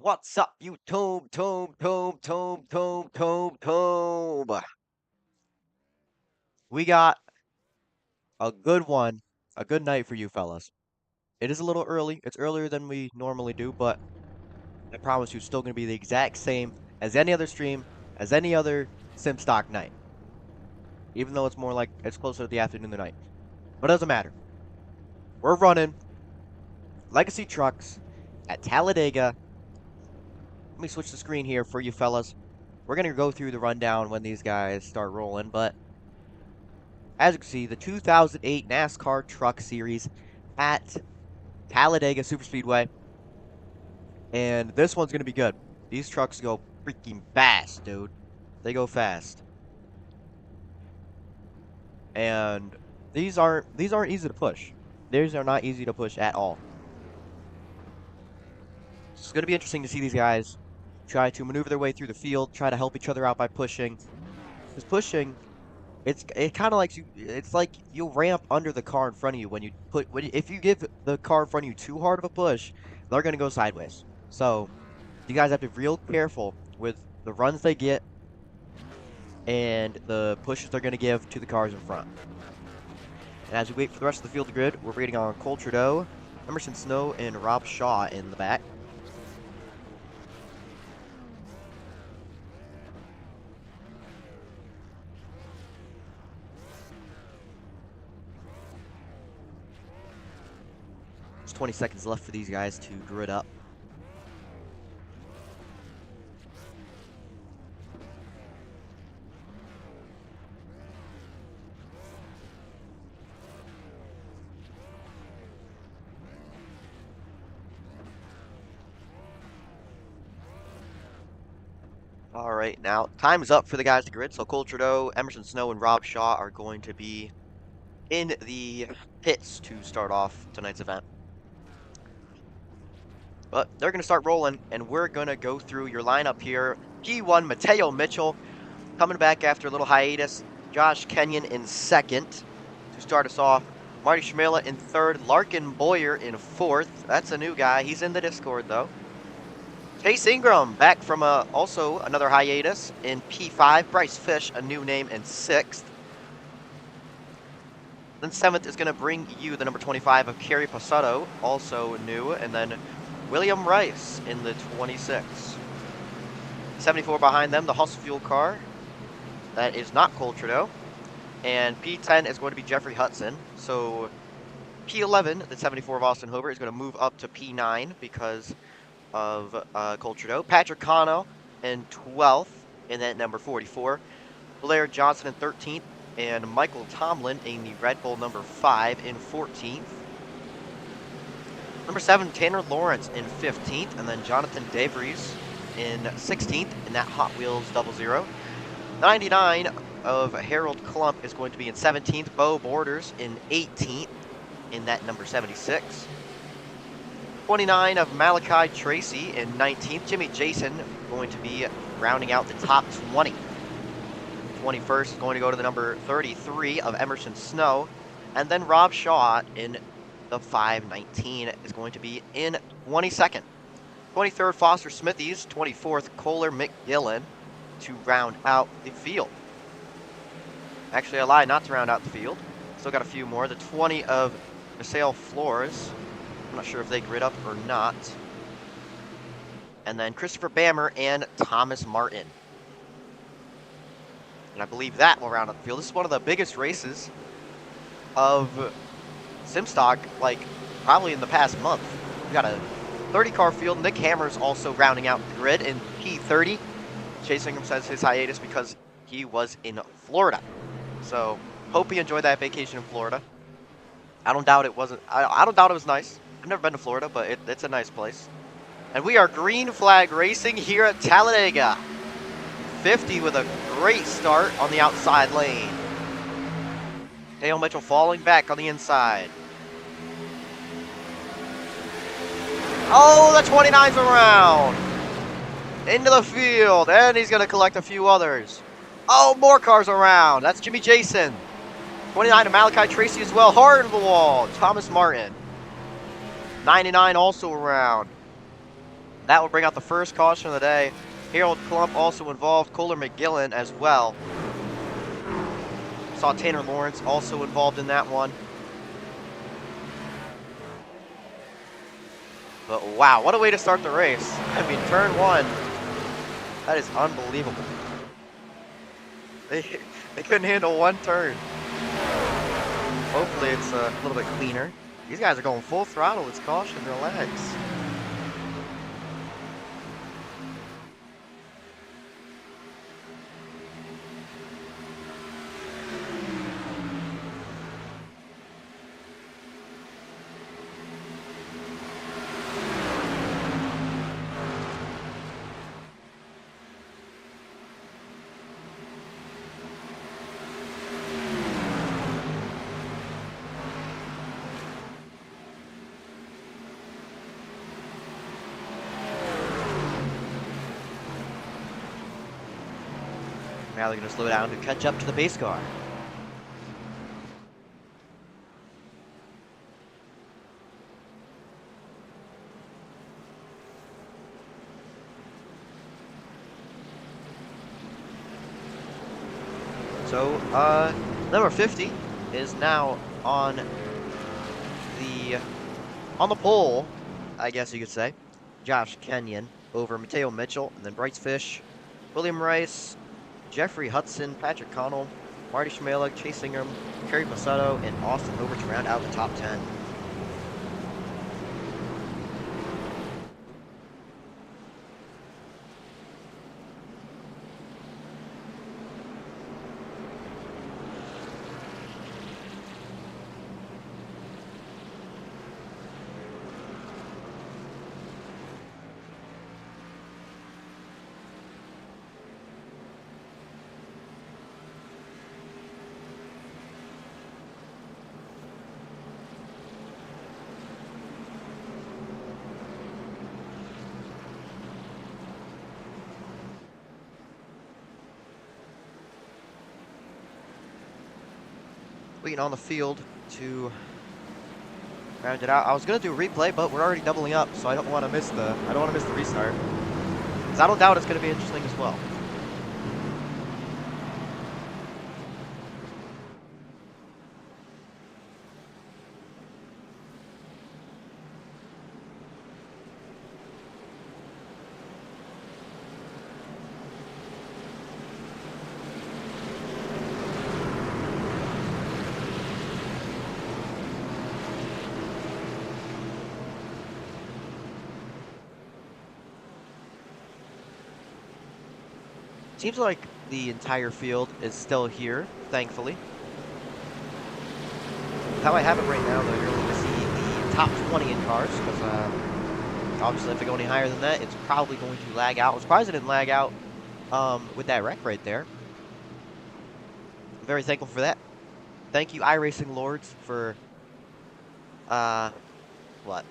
What's up, YouTube? Tome. We got a good one, a good night for you fellas. It is a little early. It's earlier than we normally do, but I promise you it's still going to be the exact same as any other stream, as any other sim stock night. Even though it's more like it's closer to the afternoon than night. But it doesn't matter. We're running legacy trucks at Talladega. Let me switch the screen here for you fellas. We're going to go through the rundown when these guys start rolling, but as you can see, the 2008 NASCAR Truck Series at Talladega Superspeedway. And this one's going to be good. These trucks go freaking fast, dude. They go fast. And these aren't easy to push. These are not easy to push at all. It's going to be interesting to see these guys try to maneuver their way through the field, try to help each other out by pushing. Because pushing, it kind of like it's like you'll ramp under the car in front of you if you give the car in front of you too hard of a push, they're going to go sideways. So you guys have to be real careful with the runs they get and the pushes they're going to give to the cars in front. And as we wait for the rest of the field grid, we're waiting on Cole Trudeau, Emerson Snow, and Rob Shaw in the back. There's 20 seconds left for these guys to grid up. All right, now time is up for the guys to grid. So Cole Trudeau, Emerson Snow, and Rob Shaw are going to be in the pits to start off tonight's event. But they're going to start rolling, and we're going to go through your lineup here. P1, Mateo Mitchell, coming back after a little hiatus. Josh Kenyon in second to start us off. Marty Schmitt in third. Larkin Boyer in fourth. That's a new guy. He's in the Discord, though. Chase Ingram back from also another hiatus in P5. Bryce Fish, a new name, in sixth. Then seventh is going to bring you the number 25 of Kerry Passato, also new. And then William Rice in the 26. 74 behind them, the Hustle Fuel car. That is not Cole Trudeau. And P10 is going to be Jeffrey Hudson. So P11, the 74 of Austin Hobart, is going to move up to P9 because of Cole Trudeau. Patrick Cano in 12th in that number 44. Blair Johnson in 13th. And Michael Tomlin in the Red Bull number 5 in 14th. Number 7, Tanner Lawrence in 15th. And then Jonathan DeVries in 16th in that Hot Wheels 00. 99 of Harold Klump is going to be in 17th. Bo Borders in 18th in that number 76. 29 of Malachi Tracy in 19th. Jimmy Jason going to be rounding out the top 20. 21st is going to go to the number 33 of Emerson Snow. And then Rob Shaw in the 519 is going to be in 22nd. 23rd, Foster Smithies. 24th, Kohler McGillen to round out the field. Actually, I lied, not to round out the field. Still got a few more. The 20 of Misael Flores. I'm not sure if they grid up or not. And then Christopher Bammer and Thomas Martin. And I believe that will round out the field. This is one of the biggest races of SimStock, like, probably in the past month. We got a 30-car field. Nick Hammer's also rounding out the grid in P30. Chase Ingram says his hiatus because he was in Florida. So, hope he enjoyed that vacation in Florida. I don't doubt it wasn't. I don't doubt it was nice. I've never been to Florida, but it's a nice place. And we are green flag racing here at Talladega. 50 with a great start on the outside lane. Mateo Mitchell falling back on the inside. Oh, the 29's around. Into the field, and he's going to collect a few others. Oh, more cars around. That's Jimmy Jason. 29 to Malachi Tracy as well. Hard to the wall. Thomas Martin. 99 also around. That will bring out the first caution of the day. Harold Klump also involved, Kohler McGillen as well. Saw Tanner Lawrence also involved in that one. But wow, what a way to start the race. I mean, turn one, that is unbelievable. They couldn't handle one turn. Hopefully it's a little bit cleaner. These guys are going full throttle. It's caution, relax. Now they're going to slow down to catch up to the base car. So, number 50 is now on the pole, I guess you could say. Josh Kenyon over Mateo Mitchell, and then Bryce Fish, William Rice, Jeffrey Hudson, Patrick Connell, Marty Schmitt, Chase Ingram, Kerry Passato, and Austin Hoover to round out the top 10. Waiting on the field to round it out. I was gonna do a replay, but we're already doubling up, so I don't want to miss the restart. Because I don't doubt it's gonna be interesting as well. Seems like the entire field is still here, thankfully. How I have it right now, though, you're only going to see the top 20 in cars, because obviously if they go any higher than that, it's probably going to lag out. I'm surprised it didn't lag out with that wreck right there. I'm very thankful for that. Thank you, iRacing Lords, for, what?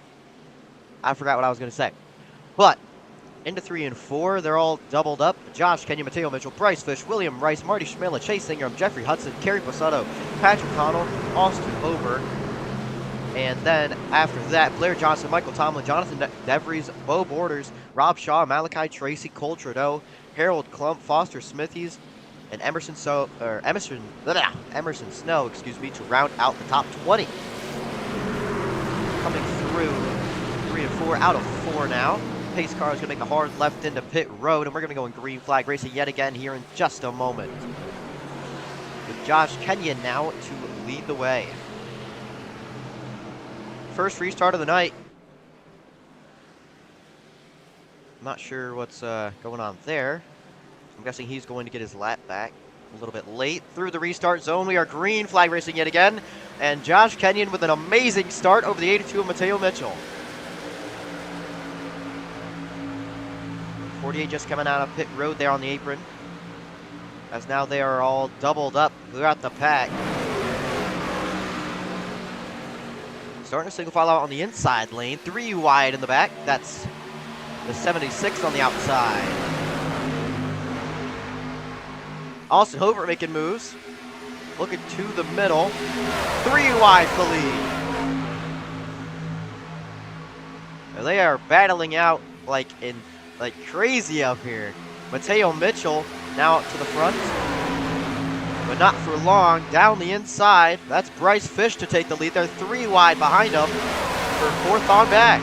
I forgot what I was going to say. But into 3 and 4, they're all doubled up. Josh Kenyon, Mateo Mitchell, Bryce Fish, William Rice, Marty Schmitt, Chase Ingram, Jeffrey Hudson, Kerry Passato, Patrick Connell, Austin Hoover. And then after that, Blair Johnson, Michael Tomlin, Jonathan DeVries, Bo Borders, Rob Shaw, Malachi Tracy, Cole Trudeau, Harold Klump, Foster Smithies, and Emerson Snow, to round out the top 20. Coming through 3 and 4 out of 4 now. Pace car is going to make the hard left into pit road, and we're going to go in green flag racing yet again here in just a moment. With Josh Kenyon now to lead the way. First restart of the night. I'm not sure what's going on there. I'm guessing he's going to get his lap back a little bit late. Through the restart zone, we are green flag racing yet again, and Josh Kenyon with an amazing start over the 82 of Mateo Mitchell. 48 just coming out of pit road there on the apron, as now they are all doubled up throughout the pack. Starting to single file out on the inside lane, 3 wide in the back. That's the 76 on the outside. Austin Hoover making moves, looking to the middle, 3 wide for the lead. They are battling out like crazy up here. Mateo Mitchell now to the front, but not for long. Down the inside, that's Bryce Fish to take the lead. They're 3 wide behind him for 4th on back.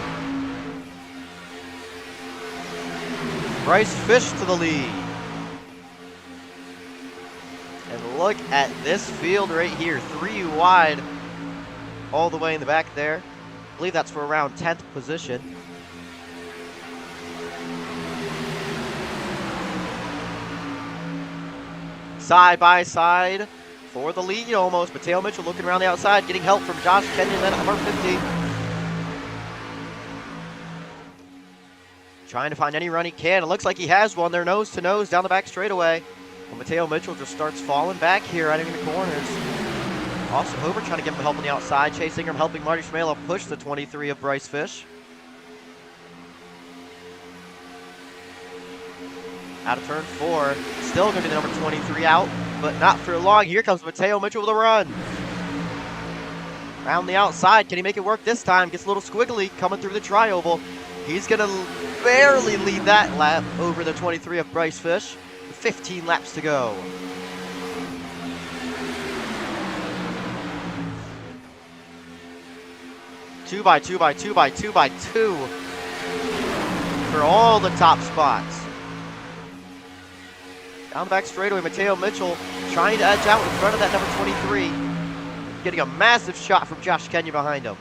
Bryce Fish to the lead. And look at this field right here, 3 wide all the way in the back there. I believe that's for around 10th position. Side by side for the lead almost. Mateo Mitchell looking around the outside, getting help from Josh Kenyon then at number 50. Trying to find any run he can. It looks like he has one. They're nose to nose down the back straightaway. Well, Mateo Mitchell just starts falling back here, right in the corners. Austin Hoover trying to give him help on the outside. Chase Ingram helping Marty Schmela push the 23 of Bryce Fish. Out of turn 4. Still going to be the number 23 out, but not for long. Here comes Mateo Mitchell with a run. Around the outside. Can he make it work this time? Gets a little squiggly coming through the tri-oval. He's going to barely lead that lap over the 23 of Bryce Fish. 15 laps to go. Two by two for all the top spots. Down the back straightaway, Mateo Mitchell trying to edge out in front of that number 23. Getting a massive shot from Josh Kenyon behind him.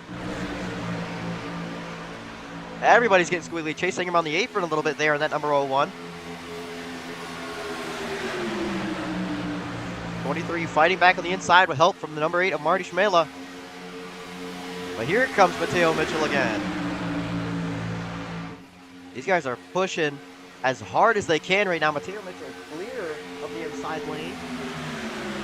Everybody's getting squiggly, chasing him on the apron a little bit there in that number 01. 23 fighting back on the inside with help from the number 8 of Marty Schmela. But here comes Mateo Mitchell again. These guys are pushing as hard as they can right now. Mateo Mitchell is clear of the inside lane,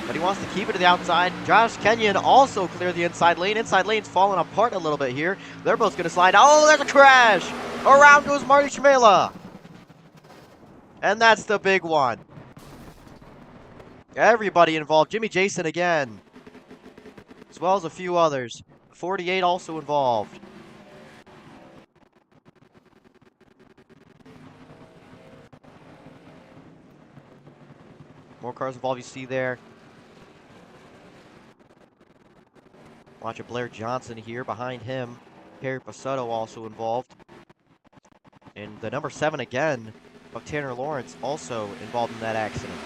but he wants to keep it to the outside. Josh Kenyon also clear the inside lane. Inside lane's falling apart a little bit here. They're both going to slide. Oh, there's a crash! Around goes Marty Schmela. And that's the big one. Everybody involved. Jimmy Jason again, as well as a few others. 48 also involved. More cars involved, you see there. Watch it, Blair Johnson here behind him. Harry Pasotto also involved. And the number 7 again of Tanner Lawrence also involved in that accident.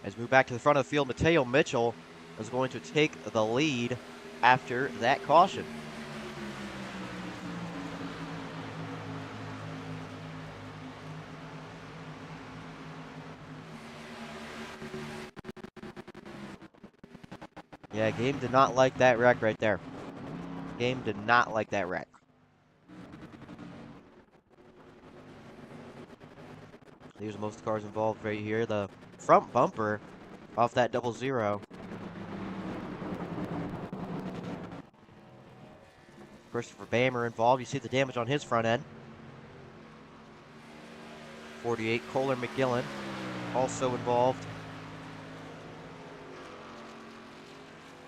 As we move back to the front of the field, Mateo Mitchell is going to take the lead after that caution. Yeah, Game did not like that wreck right there. Game did not like that wreck. These are most of the cars involved right here. The front bumper off that 00. Christopher Bammer involved. You see the damage on his front end. 48, Kohler McGillen also involved.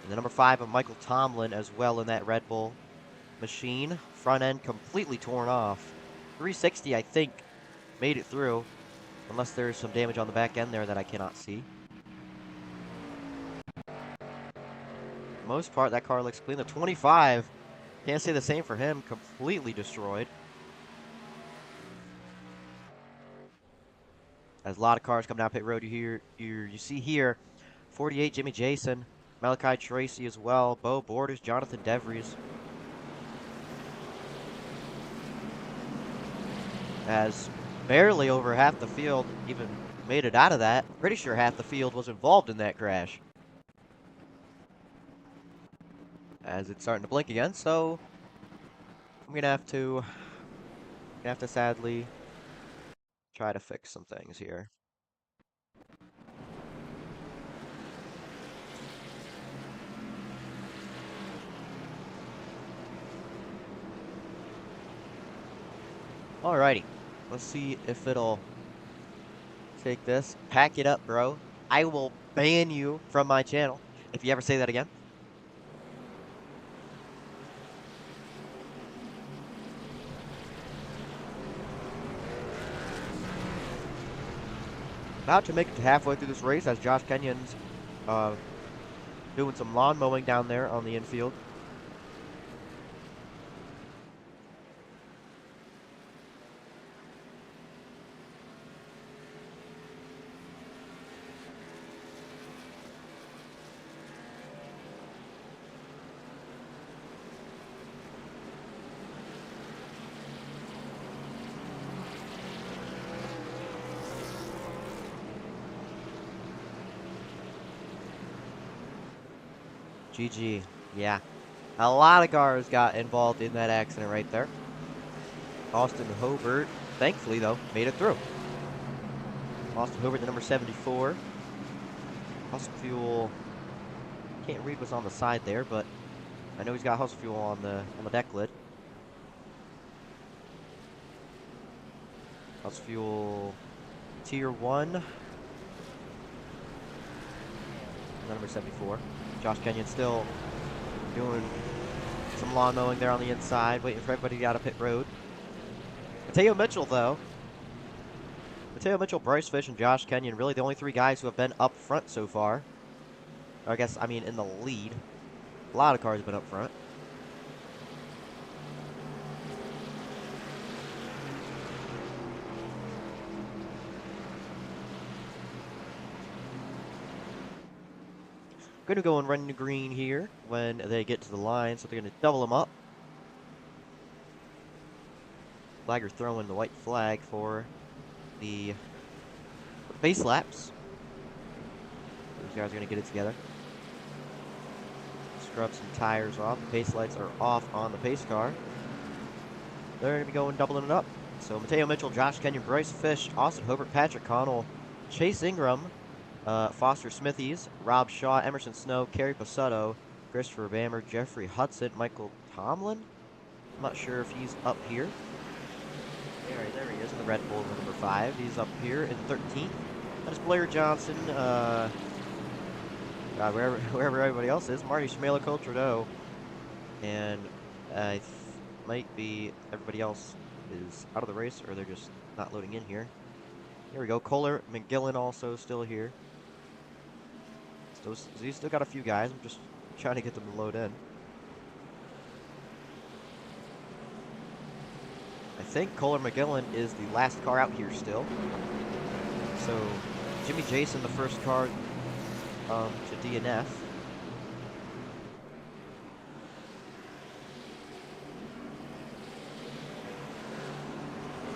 And the number 5 of Michael Tomlin as well in that Red Bull machine. Front end completely torn off. 360, I think, made it through. Unless there's some damage on the back end there that I cannot see. For the most part, that car looks clean. The 25, can't say the same for him. Completely destroyed. There's a lot of cars coming down pit road here. You see here, 48, Jimmy Jason. Malachi Tracy as well. Bo Borders, Jonathan DeVries. As barely over half the field even made it out of that. Pretty sure half the field was involved in that crash. As it's starting to blink again, so I'm gonna have to sadly try to fix some things here. Alrighty, let's see if it'll take this. Pack it up, bro. I will ban you from my channel if you ever say that again. about to make it to halfway through this race as Josh Kenyon's doing some lawn mowing down there on the infield. GG. Yeah. A lot of cars got involved in that accident right there. Austin Hobart, thankfully though, made it through. Austin Hobart, the number 74. Hustle Fuel, can't read what's on the side there, but I know he's got Hustle Fuel on the deck lid. Hustle Fuel Tier 1. Number 74. Josh Kenyon still doing some lawn mowing there on the inside, waiting for everybody to get out of pit road. Mateo Mitchell, though. Mateo Mitchell, Bryce Fish, and Josh Kenyon, really the only three guys who have been up front so far. Or I guess, I mean, in the lead. A lot of cars have been up front. Going to go and run the green here when they get to the line, so they're going to double them up. Flagger throwing the white flag for the base laps. These guys are going to get it together. Scrub some tires off. The pace lights are off on the pace car. They're going to be going doubling it up. So Mateo Mitchell, Josh Kenyon, Bryce Fish, Austin Hobart, Patrick Connell, Chase Ingram, Foster Smithies, Rob Shaw, Emerson Snow, Kerry Passato, Christopher Bammer, Jeffrey Hudson, Michael Tomlin. I'm not sure if he's up here. There he is in the Red Bull number 5. He's up here in 13th. That is Blair Johnson, wherever everybody else is. Marty Schmela, Cole Trudeau. And might be everybody else is out of the race, or they're just not loading in here. Here we go. Kohler McGillen also still here. So he's still got a few guys. I'm just trying to get them to load in. I think Kohler McGillen is the last car out here still. So Jimmy Jason, the first car to DNF.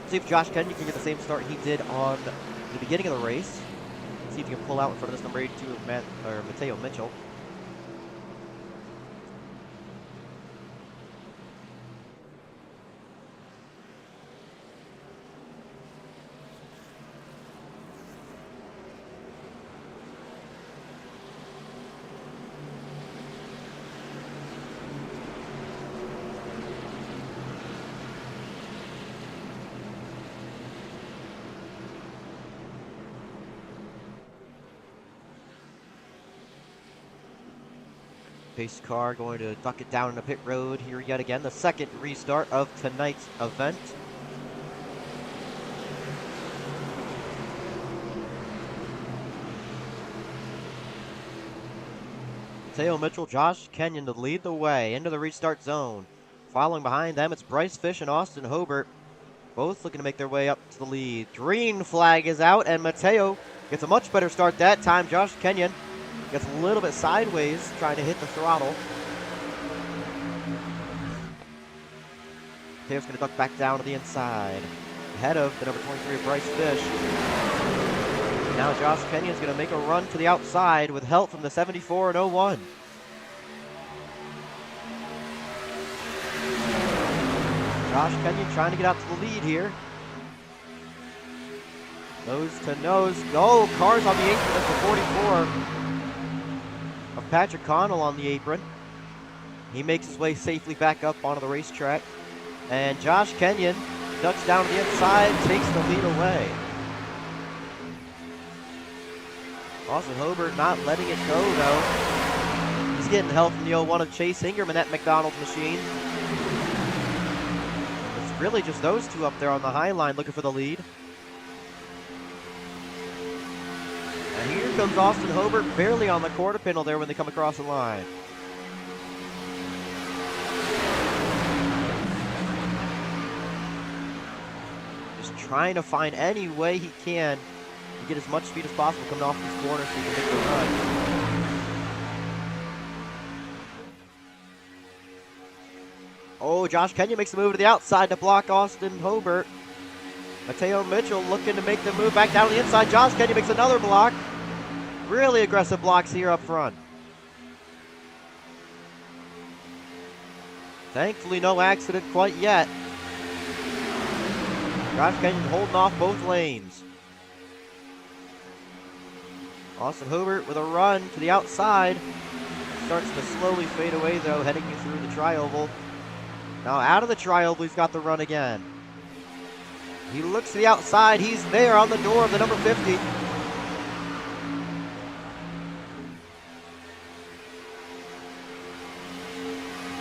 See if Josh Kenyon can get the same start he did on the beginning of the race. See if he can pull out in front of this number 82 of Mateo Mitchell. Pace car going to duck it down in the pit road here yet again. The second restart of tonight's event. Mateo Mitchell, Josh Kenyon to lead the way into the restart zone. Following behind them, it's Bryce Fish and Austin Hobart. Both looking to make their way up to the lead. Green flag is out, and Mateo gets a much better start that time. Josh Kenyon gets a little bit sideways, trying to hit the throttle. Mateo's going to duck back down to the inside. Ahead of the number 23 of Bryce Fish. Now Josh Kenyon's going to make a run to the outside with help from the 74 and 01. Josh Kenyon trying to get out to the lead here. Nose to nose. Go! Cars on the apron. That's the 44 of Patrick Connell on the apron. He makes his way safely back up onto the racetrack. And Josh Kenyon ducks down to the inside, takes the lead away. Austin Hobart not letting it go, though. He's getting help from the 01 of Chase Ingram in that McDonald's machine. It's really just those two up there on the high line looking for the lead. comes Austin Hobart, barely on the quarter panel there when they come across the line. Just trying to find any way he can to get as much speed as possible coming off this corner so he can make the run. Oh, Josh Kenyon makes the move to the outside to block Austin Hobart. Mateo Mitchell looking to make the move back down to the inside. Josh Kenyon makes another block. Really aggressive blocks here up front. Thankfully, no accident quite yet. Josh Kenyon holding off both lanes. Austin Hobart with a run to the outside. Starts to slowly fade away though, heading through the tri-oval. Now out of the tri-oval, he's got the run again. He looks to the outside. He's there on the door of the number 50.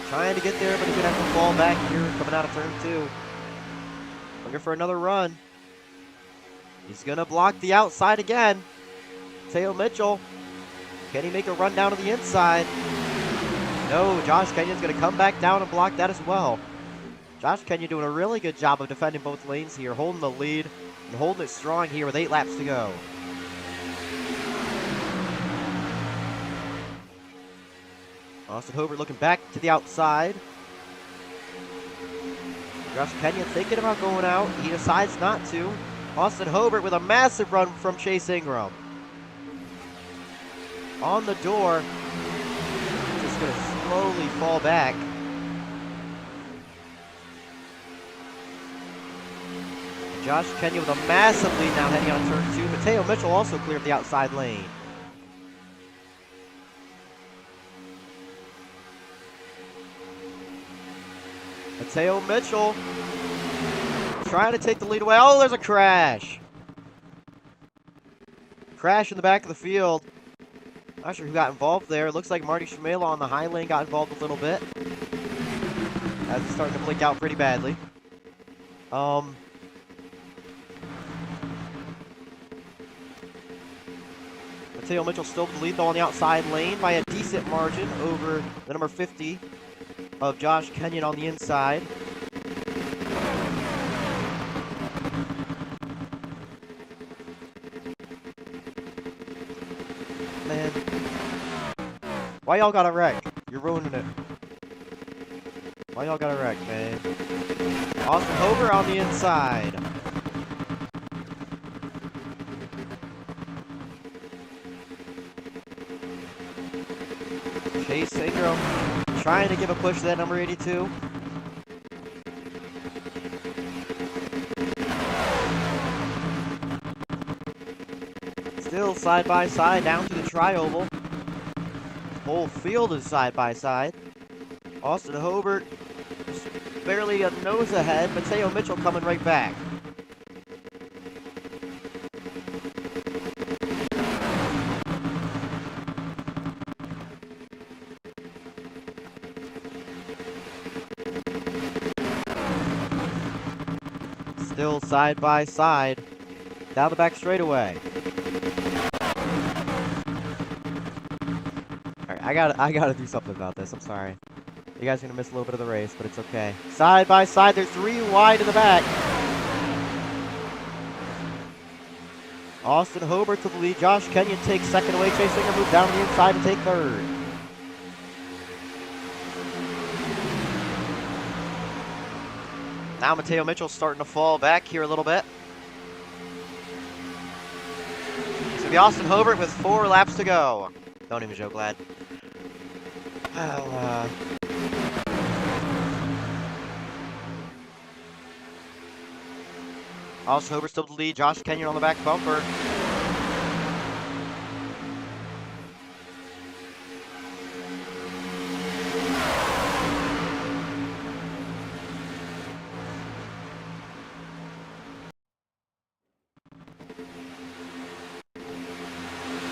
Trying to get there, but he's going to have to fall back here coming out of turn 2. Looking for another run. He's going to block the outside again. Mateo Mitchell. Can he make a run down to the inside? No, Josh Kenyon's going to come back down and block that as well. Josh Kenyon doing a really good job of defending both lanes here, holding the lead and holding it strong here with 8 laps to go. Austin Hobart looking back to the outside. Josh Kenyon thinking about going out. He decides not to. Austin Hobart with a massive run from Chase Ingram. On the door. Just going to slowly fall back. Josh Kenyon with a massive lead now heading on turn 2. Mateo Mitchell also cleared the outside lane. Mateo Mitchell trying to take the lead away. Oh, there's a crash. Crash in the back of the field. Not sure who got involved there. Looks like Marty Schmitt on the high lane got involved a little bit. As it's starting to blink out pretty badly. Mateo Mitchell still with the lead though on the outside lane by a decent margin over the number 50 of Josh Kenyon on the inside. Man. Why y'all got a wreck? You're ruining it. Why y'all got a wreck, man? Austin Hobart on the inside. Chase Ingram trying to give a push to that number 82. Still side by side down to the tri-oval. Whole field is side by side. Austin Hobart just barely a nose ahead. Mateo Mitchell coming right back. Still side by side, down the back straightaway. All right, I gotta do something about this. I'm sorry. You guys are gonna miss a little bit of the race, but it's okay. Side by side, they're 3 wide in the back. Austin Hobart to the lead. Josh Kenyon takes second away. Chase Ingram moves down to the inside and take third. Now Mateo Mitchell's starting to fall back here a little bit. So the Austin Hobart with 4 laps to go. Don't even joke, lad. Austin Hobart still the lead. Josh Kenyon on the back bumper.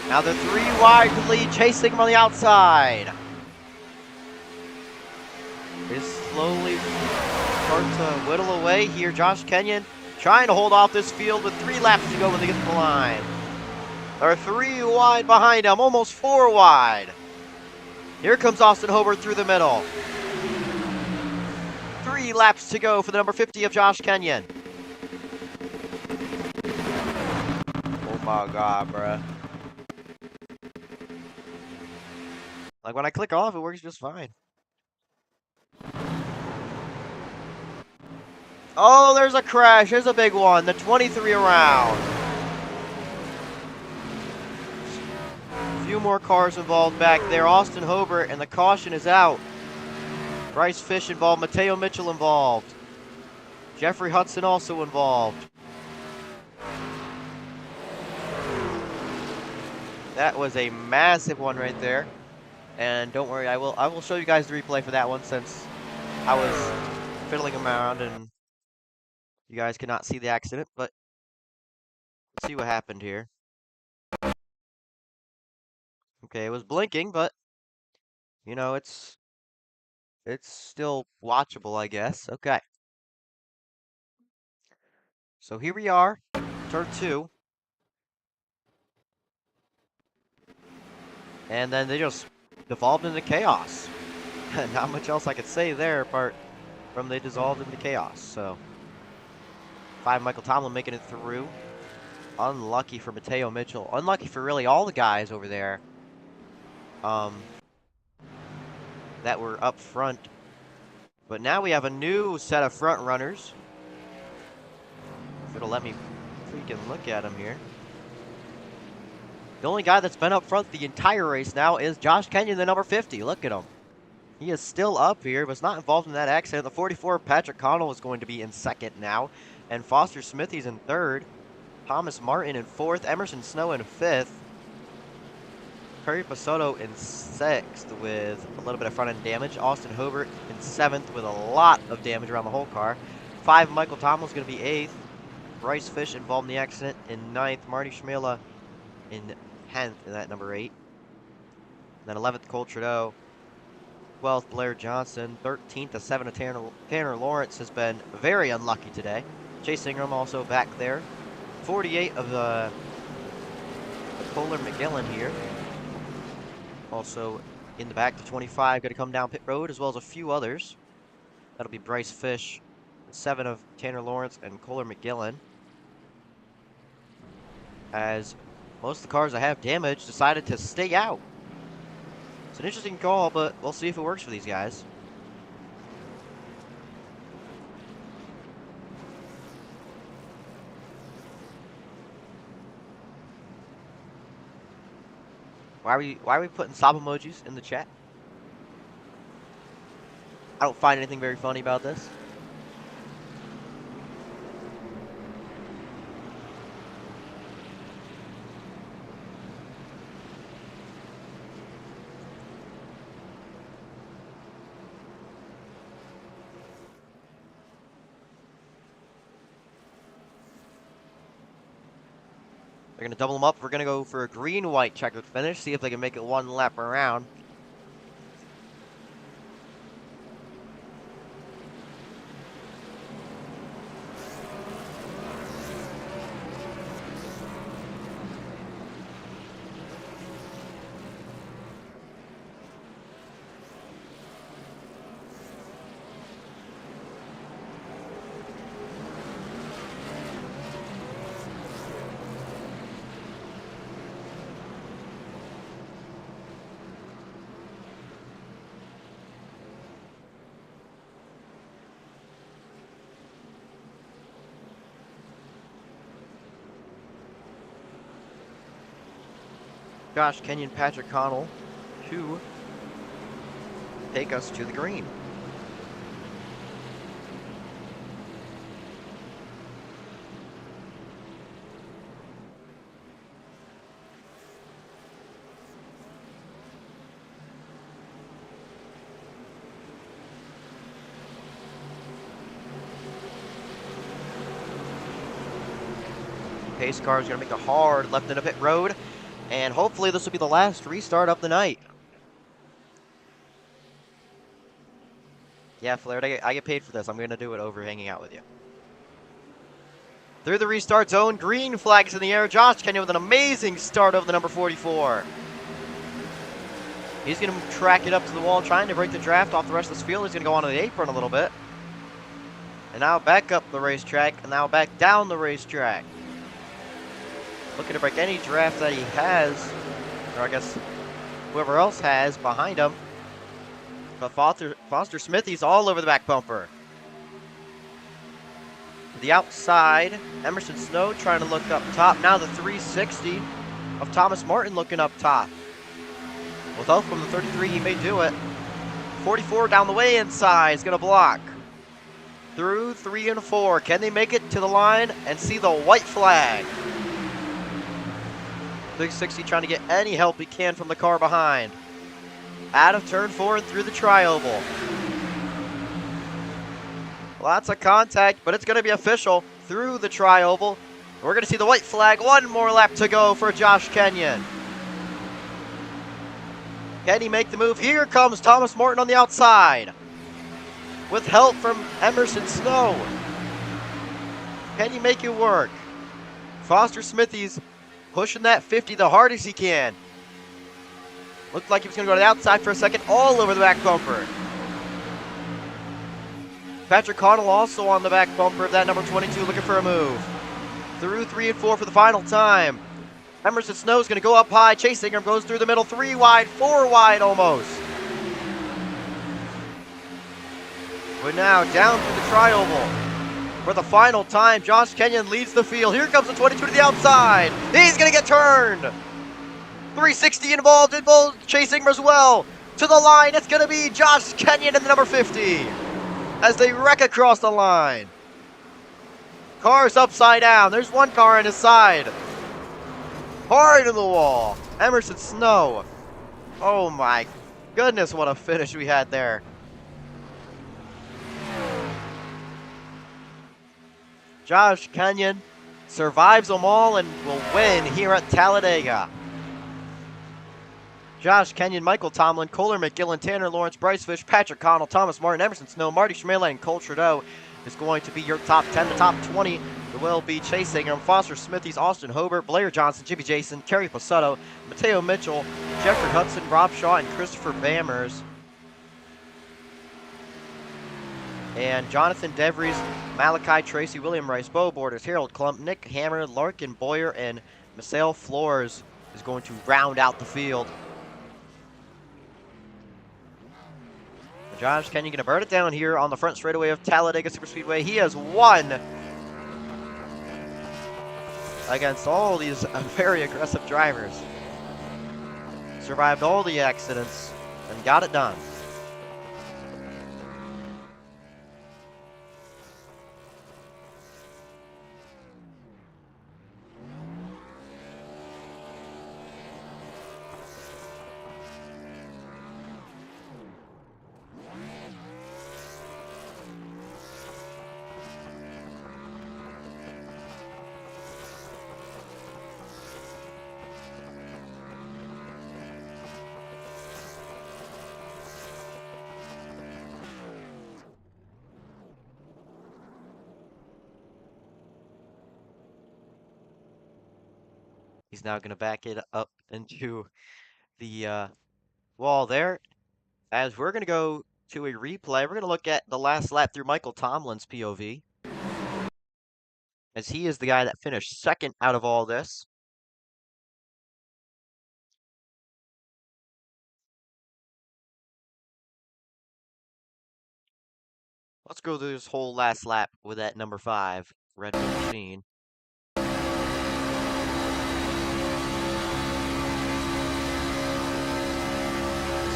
Now they're 3 wide to lead, chasing him on the outside. They slowly start to whittle away here. Josh Kenyon trying to hold off this field with 3 laps to go when they get to the line. They're 3 wide behind him, almost 4 wide. Here comes Austin Hobart through the middle. 3 laps to go for the number 50 of Josh Kenyon. Oh my God, bruh. Like when I click off, it works just fine. Oh, there's a crash. There's a big one. The 23 around. A few more cars involved back there. Austin Hobart, and the caution is out. Bryce Fish involved. Mateo Mitchell involved. Jeffrey Hudson also involved. That was a massive one right there. And don't worry, I will show you guys the replay for that one since I was fiddling around and you guys could not see the accident, but let's see what happened here. Okay, it was blinking, but you know, it's still watchable, I guess. Okay. So here we are, turn 2. And then they just devolved into chaos. Not much else I could say there apart from they dissolved into chaos. So 5 Michael Tomlin making it through. Unlucky for Mateo Mitchell. Unlucky for really all the guys over there. That were up front. But now we have a new set of front runners. If it'll let me freaking look at them here. The only guy that's been up front the entire race now is Josh Kenyon, the number 50. Look at him. He is still up here, but not involved in that accident. The 44, Patrick Connell, is going to be in second now. And Foster Smithy's in third. Thomas Martin in fourth. Emerson Snow in fifth. Perry Pasotto in sixth with a little bit of front end damage. Austin Hobart in seventh with a lot of damage around the whole car. 5, Michael Tomlin's going to be eighth. Bryce Fish involved in the accident in ninth. Marty Schmila in 10th in that number 8. And then 11th, Cole Trudeau. 12th, Blair Johnson. 13th, the 7 of Tanner Lawrence has been very unlucky today. Chase Ingram also back there. 48 of the Kohler McGillen here. Also in the back, the 25 going to come down pit road, as well as a few others. That'll be Bryce Fish, 7 of Tanner Lawrence, and Kohler McGillen. As most of the cars that have damage decided to stay out. It's an interesting call, but we'll see if it works for these guys. Why are we putting sob emojis in the chat? I don't find anything very funny about this. They're going to double them up. We're going to go for a green-white checkered finish, see if they can make it one lap around. Josh Kenyon, Patrick Connell to take us to the green. Pace car is going to make a hard left into pit road. And hopefully this will be the last restart of the night. Yeah, Flared, I get paid for this. I'm going to do it over hanging out with you. Through the restart zone, green flags in the air. Josh Kenyon with an amazing start of the number 44. He's going to track it up to the wall, trying to break the draft off the rest of this field. He's going to go onto the apron a little bit. And now back up the racetrack, and now back down the racetrack. Looking to break any draft that he has, or I guess whoever else has behind him. But Foster Smithy's all over the back bumper. To the outside, Emerson Snow trying to look up top. Now the 360 of Thomas Martin looking up top. With help from the 33, he may do it. 44 down the way inside is going to block. Through 3 and 4. Can they make it to the line and see the white flag? 360 trying to get any help he can from the car behind. Out of turn 4 and through the tri-oval. Lots of contact, but it's going to be official through the tri-oval. We're going to see the white flag. One more lap to go for Josh Kenyon. Can he make the move? Here comes Thomas Martin on the outside with help from Emerson Snow. Can he make it work? Foster Smithy's pushing that 50 the hardest he can. Looked like he was going to go to the outside for a second, all over the back bumper. Patrick Connell also on the back bumper of that number 22, looking for a move. Through 3 and 4 for the final time. Emerson Snow's going to go up high. Chase Ingram goes through the middle, 3 wide, 4 wide almost. We're now down to the tri-oval. For the final time, Josh Kenyon leads the field. Here comes the 22 to the outside. He's going to get turned. 360 involved Chase Ingram as well. To the line, it's going to be Josh Kenyon in the number 50. As they wreck across the line. Car's upside down. There's one car on his side. Hard to the wall. Emerson Snow. Oh my goodness, what a finish we had there. Josh Kenyon survives them all and will win here at Talladega. Josh Kenyon, Michael Tomlin, Kohler McGillen, Tanner Lawrence, Bryce Fish, Patrick Connell, Thomas Martin, Emerson Snow, Marty Schmitt, and Cole Trudeau is going to be your top 10. The top 20 will be Chase Ingram, Foster Smithies, Austin Hobart, Blair Johnson, Jimmy Jason, Kerry Possetto, Mateo Mitchell, Jeffrey Hudson, Rob Shaw, and Christopher Bammers. And Jonathan DeVries, Malachi Tracy, William Rice, Bo Borders, Harold Klump, Nick Hammer, Larkin Boyer, and Marcel Flores is going to round out the field. Josh Kenyon going to burn it down here on the front straightaway of Talladega Superspeedway. He has won against all these very aggressive drivers. Survived all the accidents and got it done. He's now going to back it up into the wall there. As we're going to go to a replay, we're going to look at the last lap through Michael Tomlin's POV. As he is the guy that finished second out of all this. Let's go through this whole last lap with that number 5 Red Bull machine.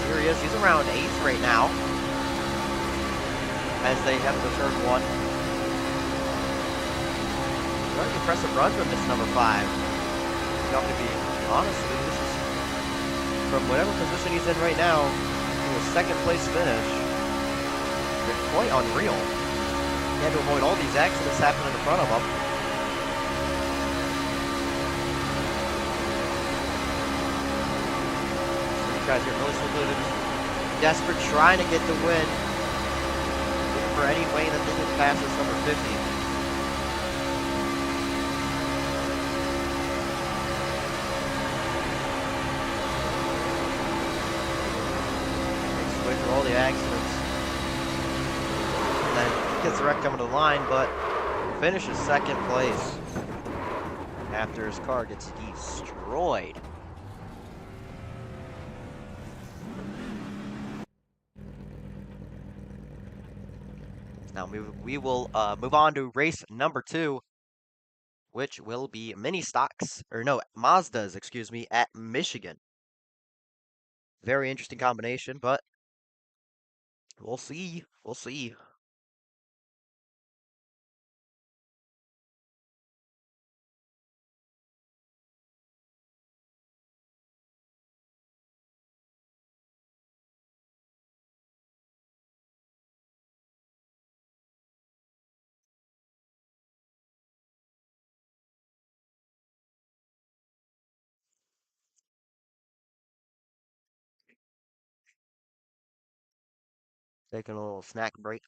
Here he is. He's around 8th right now. As they head to turn 1. Very impressive run from this number 5. Got to be honest with you, this is from whatever position he's in right now to a second place finish. It's quite unreal. He had to avoid all these accidents happening in front of him. These guys are really swiftly desperate, trying to get the win. Looking for any way that they can pass this number 50. gets the wreck coming to the line, but finishes second place after his car gets destroyed. Now we will move on to race number 2, which will be mini stocks, or no, Mazdas, excuse me, at Michigan. Very interesting combination, but we'll see. We'll see. Taking a little snack break.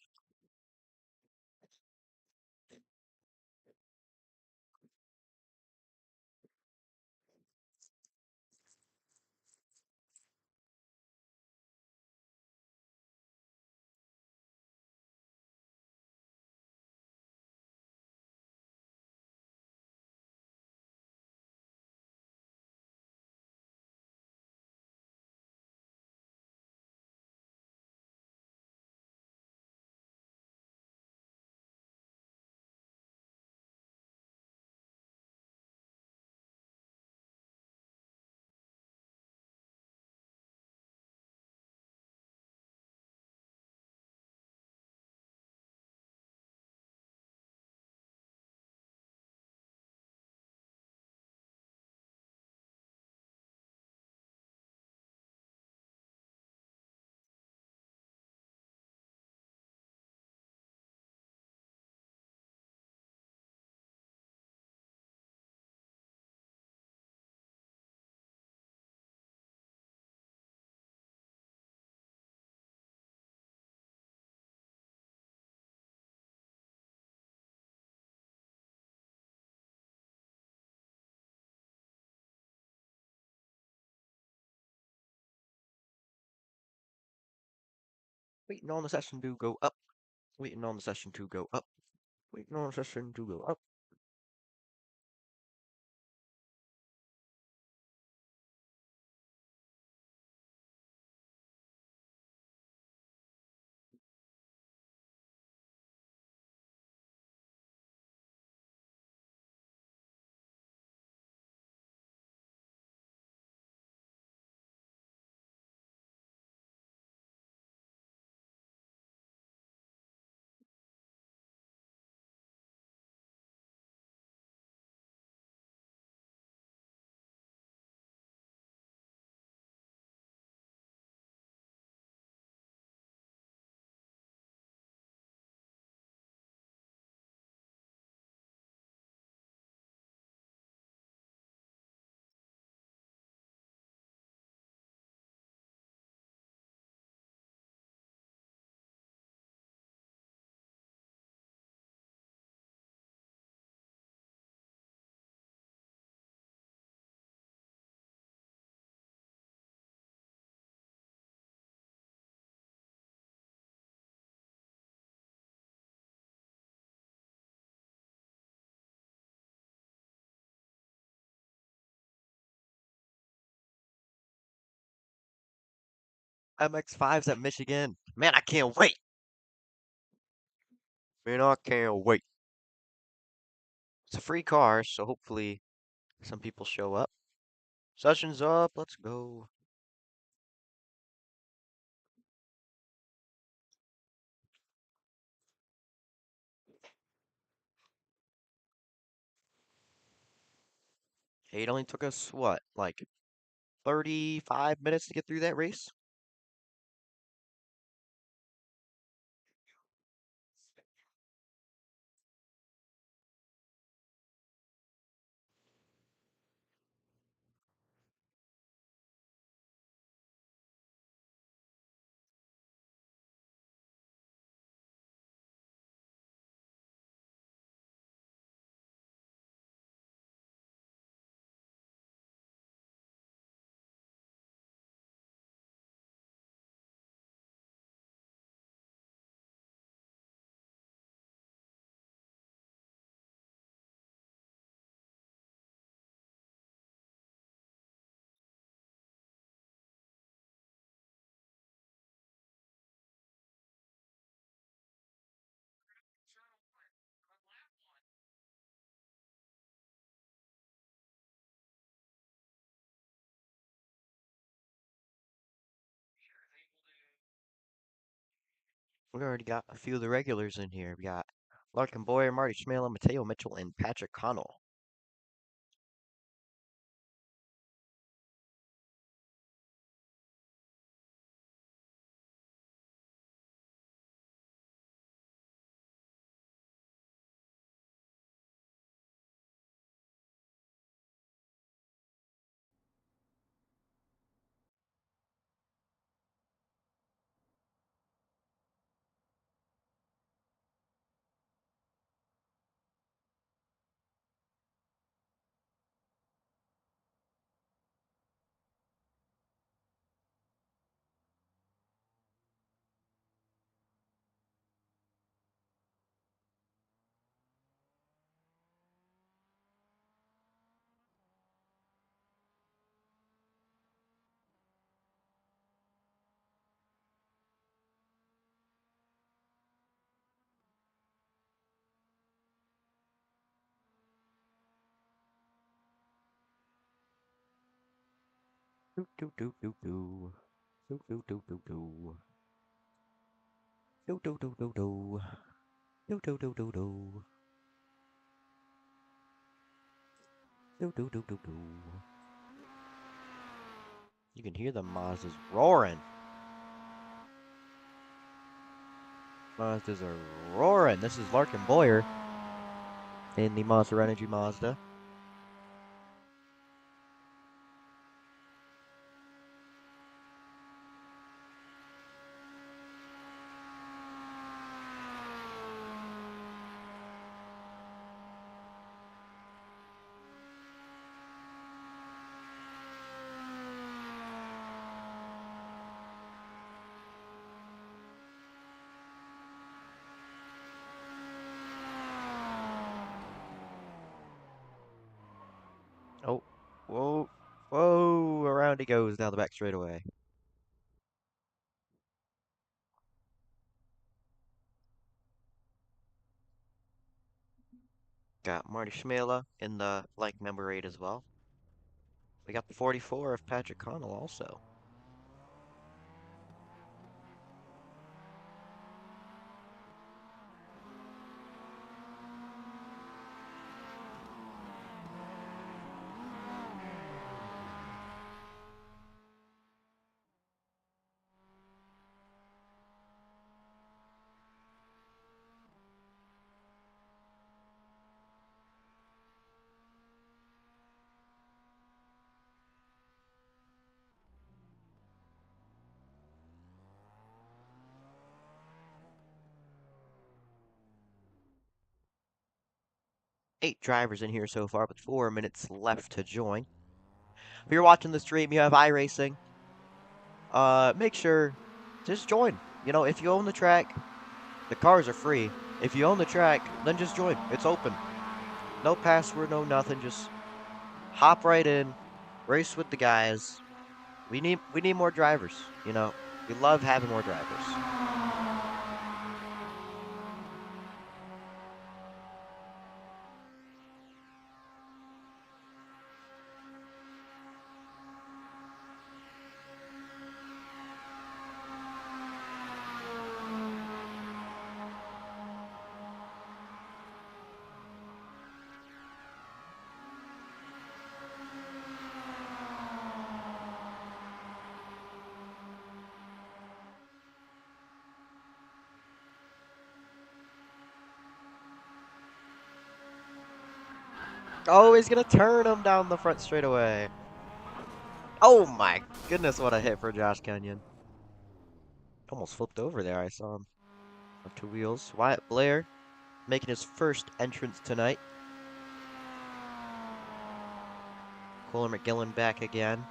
Waiting on the session to go up. Waiting on the session to go up. Waiting on the session to go up. MX5's at Michigan. Man, I can't wait. Man, I can't wait. It's a free car, so hopefully some people show up. Session's up. Let's go. Hey, it only took us, what, like 35 minutes to get through that race? We already got a few of the regulars in here. We got Larkin Boyer, Marty Schmela, Mateo Mitchell, and Patrick Connell. Do do do do do. Do do do do do. Do do do do do. Do do do do do. Do do do do do. You can hear the Mazdas roaring. Mazdas are roaring. This is Larkin Boyer in the Monster Energy Mazda. Oh, whoa, whoa, around he goes down the back straightaway. Got Marty Schmela in the like number 8 as well. We got the 44 of Patrick Connell also. Eight drivers in here so far, but 4 minutes left to join. If you're watching the stream, you have iRacing. Make sure, just join. You know, if you own the track, the cars are free. If you own the track, then just join. It's open. No password, no nothing. Just hop right in, race with the guys. We need more drivers. You know, we love having more drivers. Oh, he's gonna turn him down the front straightaway. Oh my goodness, what a hit for Josh Kenyon. Almost flipped over there, I saw him. On two wheels. Wyatt Blair making his first entrance tonight. Kohler McGillen back again.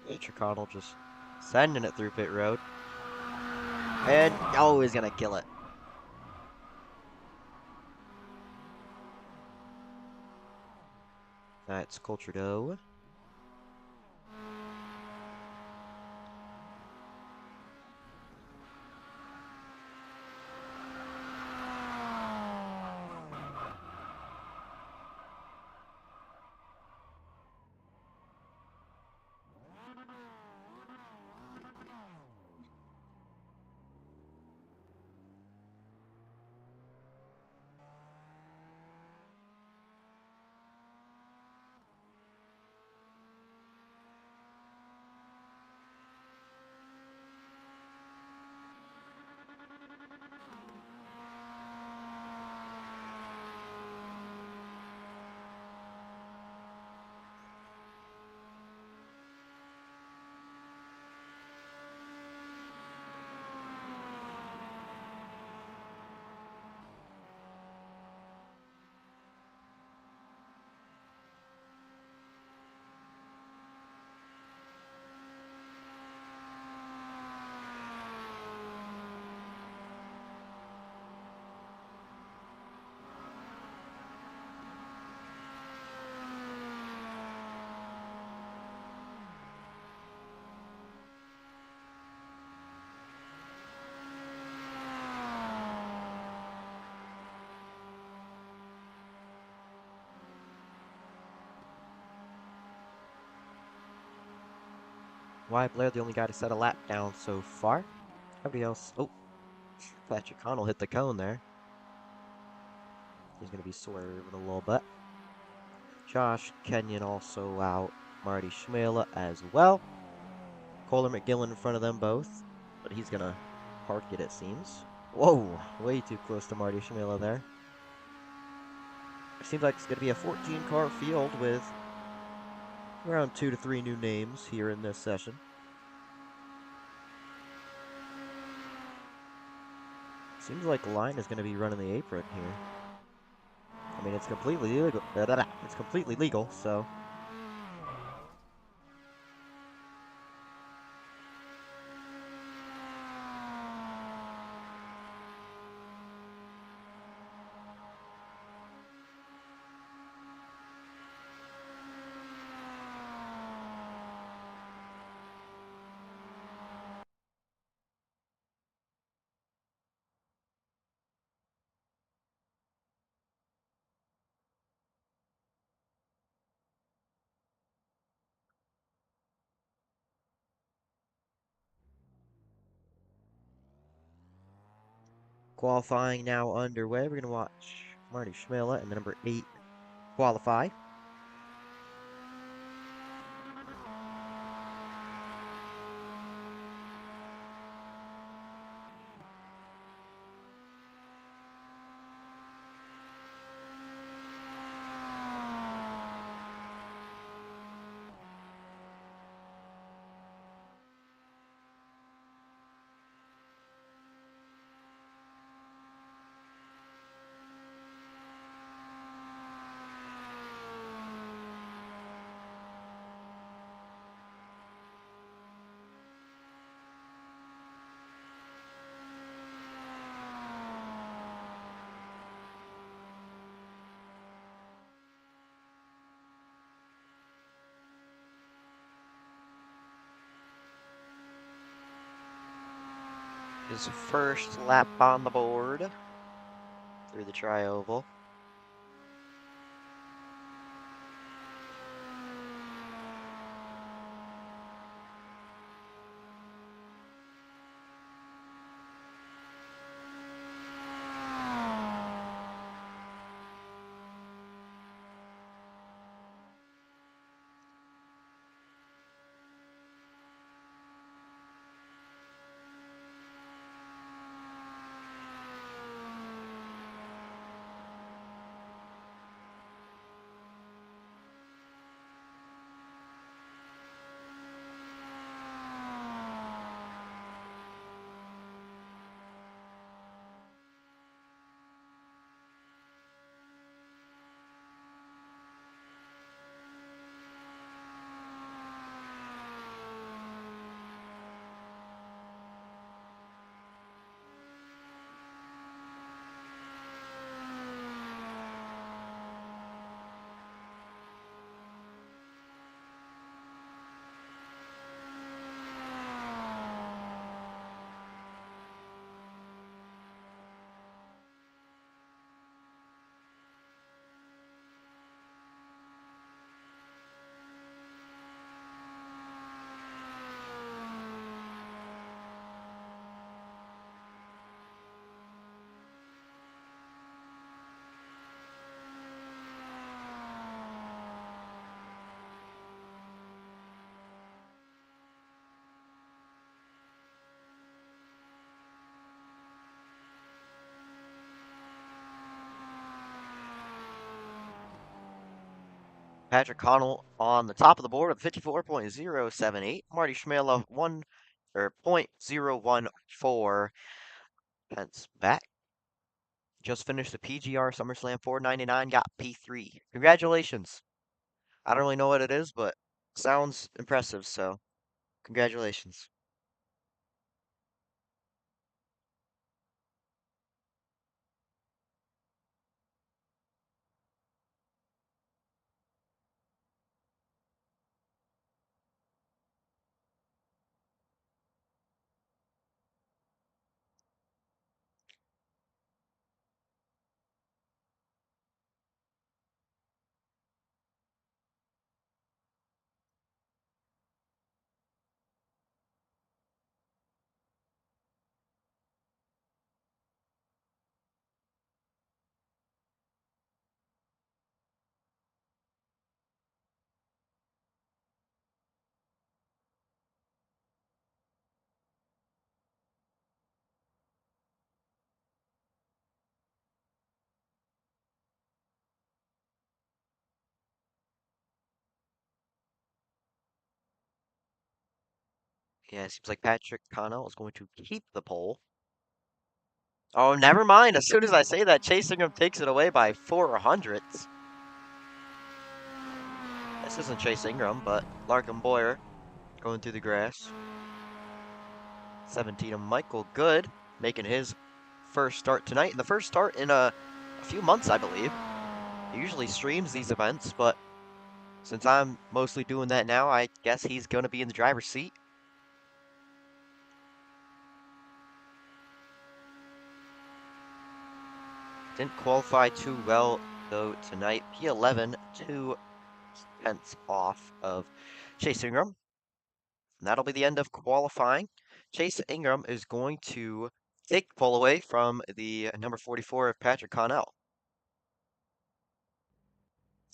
Chicano just sending it through pit road. And, oh, he's gonna kill it. That's Coltrado. Wyatt Blair, the only guy to set a lap down so far. Everybody else. Oh, Patrick Connell hit the cone there. He's going to be swerving a little bit. Josh Kenyon also out. Marty Schmela as well. Kohler McGillen in front of them both. But he's going to park it, it seems. Whoa, way too close to Marty Schmela there. It seems like it's going to be a 14-car field with around 2 to 3 new names here in this session. Seems like Line is going to be running the apron here. I mean, it's completely illegal. It's completely legal, so. Qualifying now underway. We're going to watch Marty Schmela and the number 8 qualify. His first lap on the board through the tri-oval. Patrick Connell on the top of the board with 54.078. Marty Schmela 0.014 pence back. Just finished the PGR SummerSlam 499, got P3. Congratulations. I don't really know what it is, but sounds impressive, so congratulations. Yeah, it seems like Patrick Connell is going to keep the pole. Oh, never mind. As soon as I say that, Chase Ingram takes it away by 400ths. This isn't Chase Ingram, but Larkin Boyer going through the grass. 17 of Michael Good making his first start tonight, and the first start in a few months, I believe. He usually streams these events, but since I'm mostly doing that now, I guess he's going to be in the driver's seat. Didn't qualify too well, though, tonight. P11, 2/10 off of Chase Ingram. And that'll be the end of qualifying. Chase Ingram is going to take the pole away from the number 44 of Patrick Connell.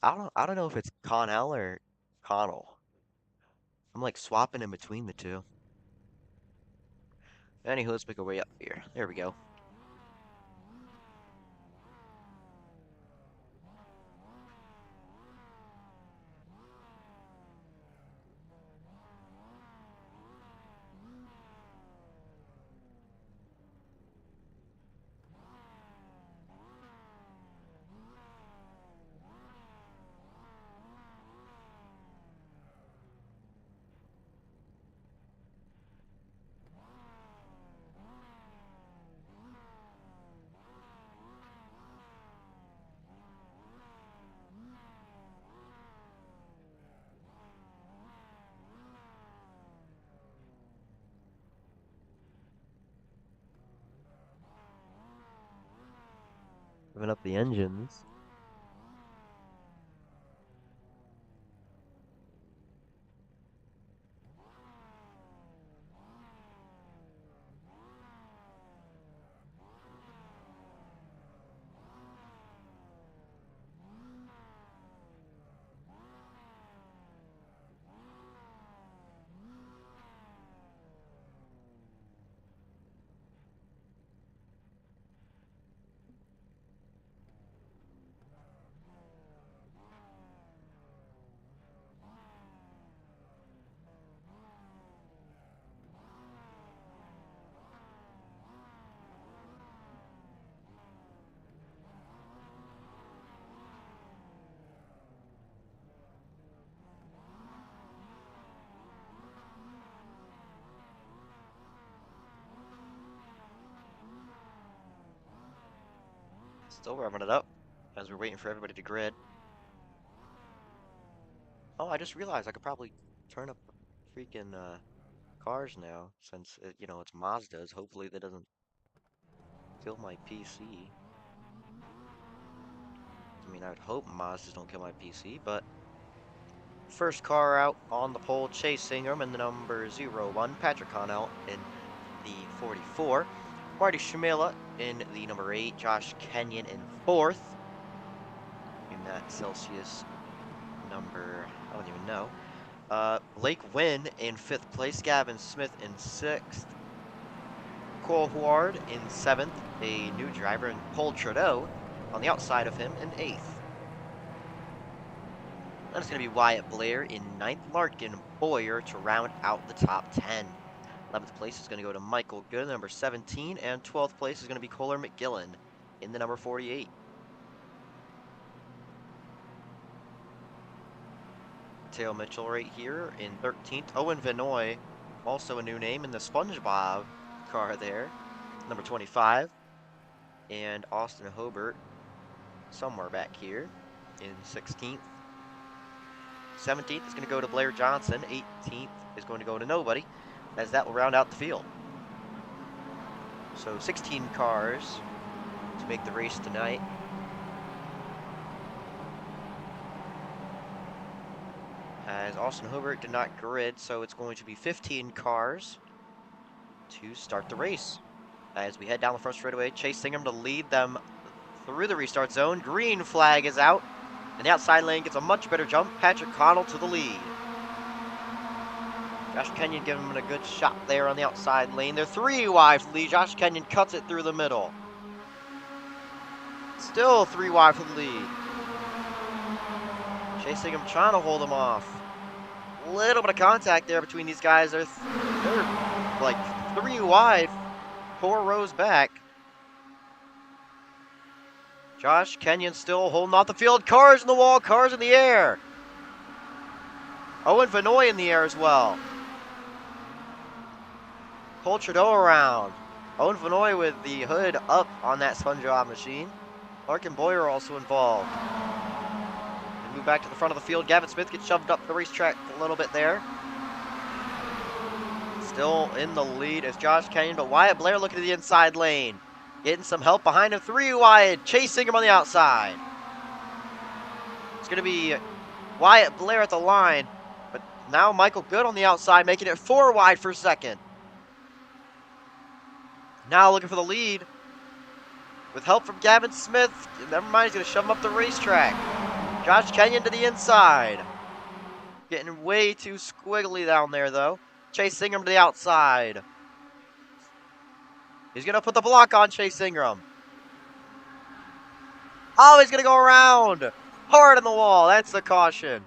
I don't know if it's Connell or Connell. I'm like swapping in between the two. Anywho, let's make our way up here. There we go. Moving up the engines. Still revving it up as we're waiting for everybody to grid. Oh, I just realized I could probably turn up the freaking cars now, since it's Mazda's. Hopefully that doesn't kill my PC. I mean, I would hope Mazdas don't kill my PC, but first car out on the pole, Chase Ingram in the number 01, Patrick Connell in the 44, Marty Schmitt in the number 8, Josh Kenyon in 4th, in that Celsius number, I don't even know. Blake Wynn in 5th place, Gavin Smith in 6th, Cole Huard in 7th, a new driver, and Paul Trudeau on the outside of him in 8th. Then it's going to be Wyatt Blair in 9th, Larkin Boyer to round out the top 10. 11th place is going to go to Michael Good, number 17, and 12th place is going to be Kohler McGillen in the number 48. Mateo Mitchell right here in 13th. Owen Vinoy, also a new name in the SpongeBob car there, number 25. And Austin Hobart somewhere back here in 16th. 17th is going to go to Blair Johnson. 18th is going to go to nobody, as that will round out the field. So 16 cars to make the race tonight. As Austin Hobart did not grid, so it's going to be 15 cars to start the race. As we head down the front straightaway, Chase Ingram to lead them through the restart zone. Green flag is out, and the outside lane gets a much better jump. Patrick Connell to the lead. Josh Kenyon giving him a good shot there on the outside lane. They're 3 wide for the lead. Josh Kenyon cuts it through the middle. Still 3 wide for the lead. Chase Ingram trying to hold him off. Little bit of contact there between these guys. They're like 3 wide, 4 rows back. Josh Kenyon still holding off the field. Cars in the wall, cars in the air. Owen Vanoy in the air as well. Cole Trudeau around. Owen Vanoy with the hood up on that sponge job machine. Larkin Boyer also involved. And move back to the front of the field. Gavin Smith gets shoved up the racetrack a little bit there. Still in the lead is Josh Kenyon, but Wyatt Blair looking at the inside lane. Getting some help behind him. 3 wide, chasing him on the outside. It's going to be Wyatt Blair at the line, but now Michael Good on the outside, making it 4 wide for second. Now looking for the lead. With help from Gavin Smith. Never mind, he's going to shove him up the racetrack. Josh Kenyon to the inside. Getting way too squiggly down there, though. Chase Ingram to the outside. He's going to put the block on Chase Ingram. Oh, he's going to go around. Hard on the wall. That's the caution.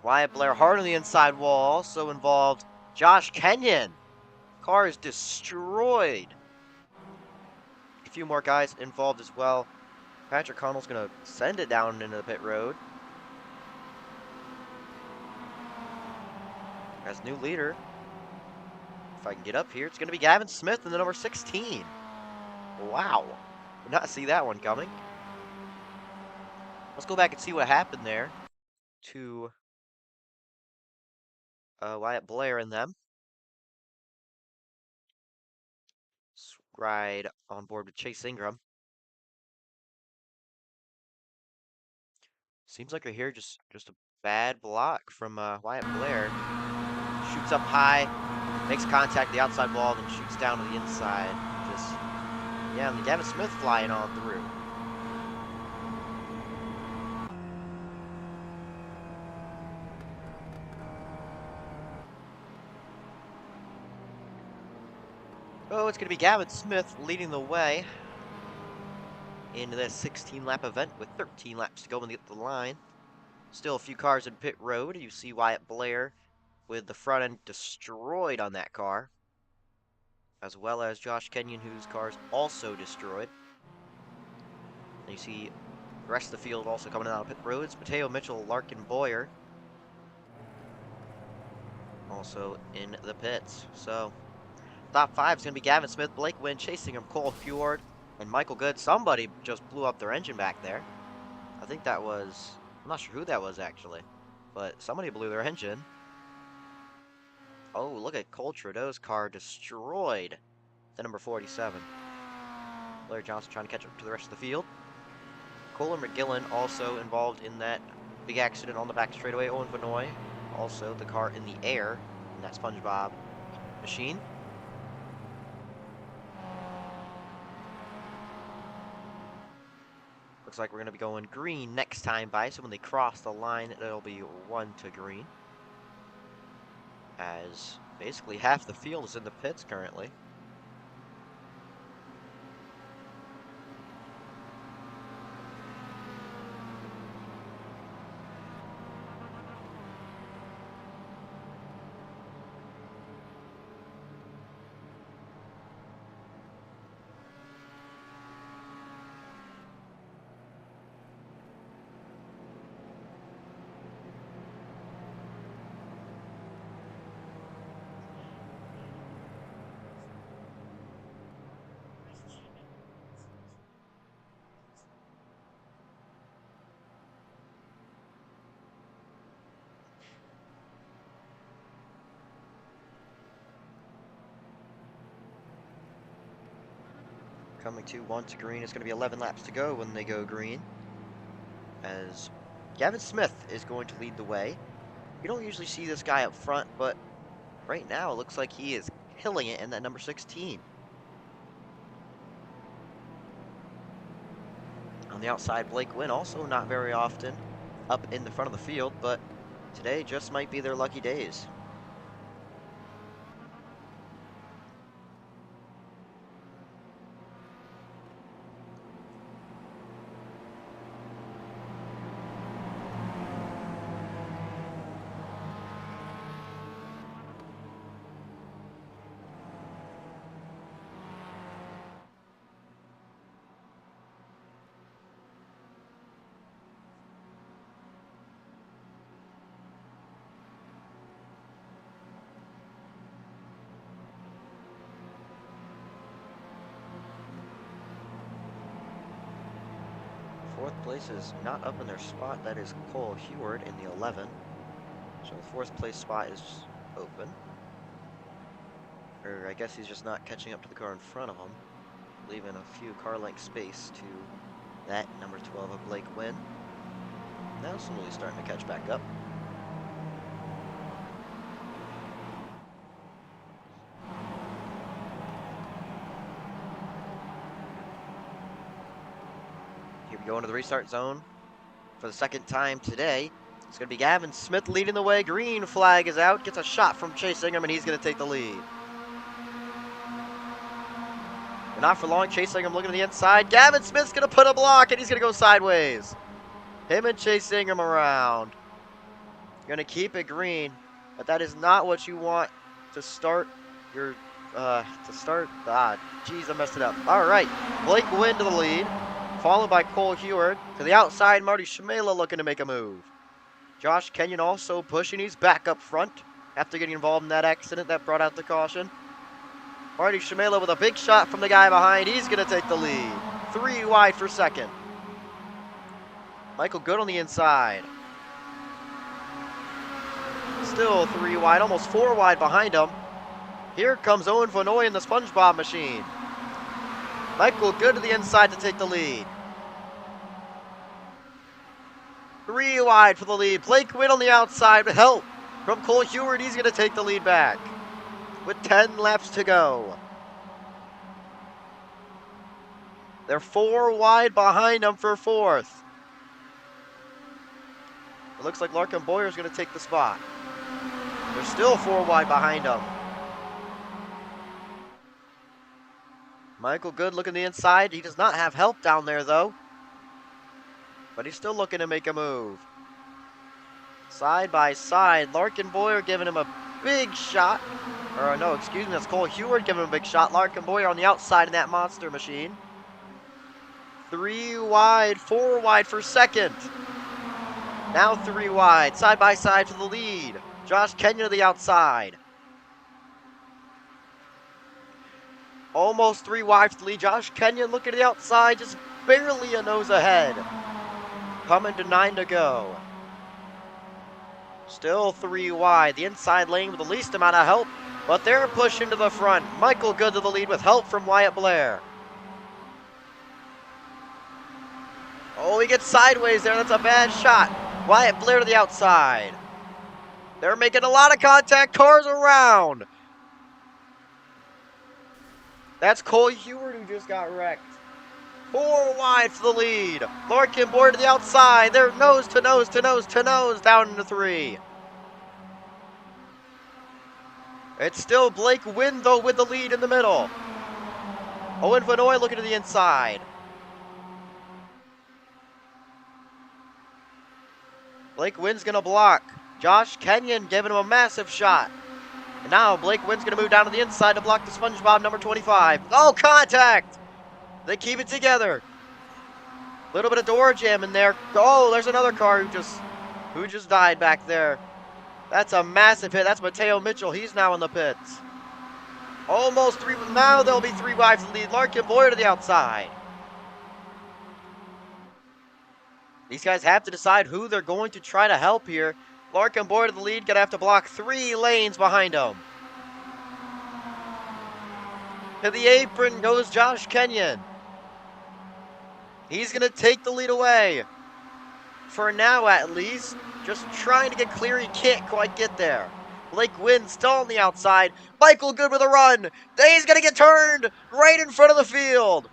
Wyatt Blair hard on the inside wall. Also involved Josh Kenyon. Car is destroyed. A few more guys involved as well. Patrick Connell's going to send it down into the pit road. As new leader, if I can get up here, it's going to be Gavin Smith in the number 16. Wow. Did not see that one coming. Let's go back and see what happened there to Wyatt Blair and them. Let's ride on board with Chase Ingram. Seems like I hear just a bad block from Wyatt Blair. Shoots up high, makes contact with the outside wall, then shoots down to the inside. Just, yeah, and Gavin Smith flying on through. Oh, it's going to be Gavin Smith leading the way into this 16-lap event with 13 laps to go when they get to the line. Still a few cars in pit road. You see Wyatt Blair with the front end destroyed on that car, as well as Josh Kenyon, whose car is also destroyed. And you see the rest of the field also coming out of pit roads. Mateo Mitchell, Larkin Boyer, also in the pits. So top 5 is going to be Gavin Smith, Blake Wynn, chasing him, Cole Fjord, and Michael Good. Somebody just blew up their engine back there. I think that was, I'm not sure who that was actually, but somebody blew their engine. Oh, look at Cole Trudeau's car destroyed. The number 47. Blair Johnson trying to catch up to the rest of the field. Kohler McGillen also involved in that big accident on the back straightaway. Owen Vanoy, also the car in the air in that SpongeBob machine. Looks like we're going to be going green next time by, so when they cross the line, it'll be 1 to green. As basically half the field is in the pits currently. Coming to 1 to green. It's going to be 11 laps to go when they go green. As Gavin Smith is going to lead the way. You don't usually see this guy up front, but right now it looks like he is killing it in that number 16. On the outside, Blake Wynn, also not very often up in the front of the field, but today just might be their lucky days. Fourth place is not up in their spot. That is Cole Heward in the 11. So the fourth place spot is open. Or I guess he's just not catching up to the car in front of him, leaving a few car length space to that number 12 of Blake Wynn. Now slowly starting to catch back up. Here we go into the restart zone for the second time today. It's going to be Gavin Smith leading the way. Green flag is out. Gets a shot from Chase Ingham, and he's going to take the lead. And not for long, Chase Ingham looking to the inside. Gavin Smith's going to put a block, and he's going to go sideways. Him and Chase Ingham around. Going to keep it green, but that is not what you want to start your, geez, I messed it up. All right, Blake Wynn to the lead, followed by Cole Heward. To the outside, Marty Schmitt looking to make a move. Josh Kenyon also pushing. He's back up front after getting involved in that accident that brought out the caution. Marty Schmitt with a big shot from the guy behind. He's going to take the lead. 3 wide for second. Michael Good on the inside. Still 3 wide, almost 4 wide behind him. Here comes Owen Vanoy in the SpongeBob machine. Michael Good to the inside to take the lead. 3 wide for the lead. Blake Wynn on the outside with help from Cole Heward. He's going to take the lead back with 10 laps to go. They're 4 wide behind him for fourth. It looks like Larkin Boyer is going to take the spot. They're still 4 wide behind him. Michael Good looking the inside. He does not have help down there, though. But he's still looking to make a move. Side by side, Larkin Boyer giving him a big shot. Or no, excuse me, that's Cole Heward giving him a big shot. Larkin Boyer on the outside in that monster machine. 3 wide, 4 wide for second. Now 3 wide, side by side for the lead. Josh Kenyon to the outside. Almost 3 wide for the lead. Josh Kenyon looking to the outside, just barely a nose ahead. Coming to 9 to go. Still 3 wide. The inside lane with the least amount of help, but they're pushing to the front. Michael Good to the lead with help from Wyatt Blair. Oh, he gets sideways there. That's a bad shot. Wyatt Blair to the outside. They're making a lot of contact. Cars around. That's Cole Heward who just got wrecked. 4 wide for the lead. Larkin Boyer to the outside. They're nose to nose to nose to nose down into 3. It's still Blake Wynn, though, with the lead in the middle. Owen Vanoy looking to the inside. Blake Wynn's going to block. Josh Kenyon giving him a massive shot. And now Blake Wynn's going to move down to the inside to block the SpongeBob number 25. Oh, contact! They keep it together. Little bit of door jam in there. Oh, there's another car who just died back there. That's a massive hit. That's Mateo Mitchell. He's now in the pits. Almost 3. Now there'll be 3 wide for the lead. Larkin Boyer to the outside. These guys have to decide who they're going to try to help here. Larkin Boyer to the lead. Going to have to block 3 lanes behind him. To the apron goes Josh Kenyon. He's going to take the lead away. For now, at least. Just trying to get clear. He can't quite get there. Blake Wynn still on the outside. Michael Good with a run. He's going to get turned right in front of the field.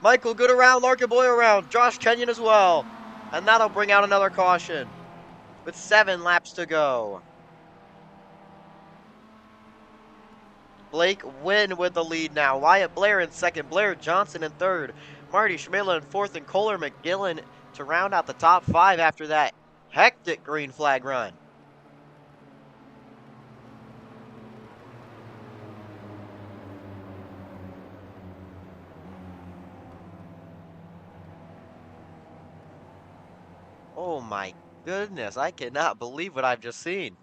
Michael Good around. Larkin Boyer around. Josh Kenyon as well. And that'll bring out another caution. With 7 laps to go. Blake Wynn with the lead now. Wyatt Blair in second. Blair Johnson in third. Marty Schmitt in fourth. And Kohler McGillen to round out the top 5 after that hectic green flag run. Oh my goodness, I cannot believe what I've just seen.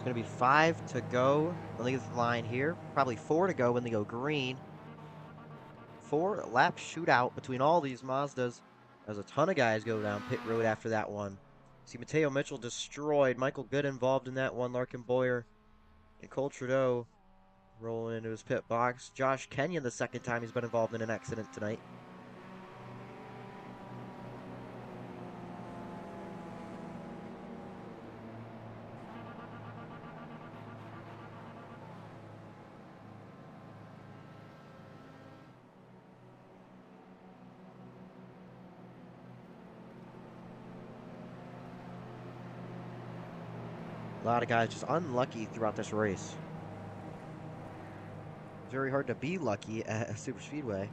It's going to be 5 to go when they get to the line here. Probably 4 to go when they go green. 4-lap shootout between all these Mazdas. As a ton of guys go down pit road after that one. See Mateo Mitchell destroyed. Michael Good involved in that one. Larkin Boyer and Cole Trudeau rolling into his pit box. Josh Kenyon, the second time he's been involved in an accident tonight. A lot of guys just unlucky throughout this race. It's very hard to be lucky at a super speedway.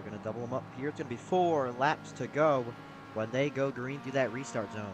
Going to double them up here. It's going to be 4 laps to go when they go green through that restart zone.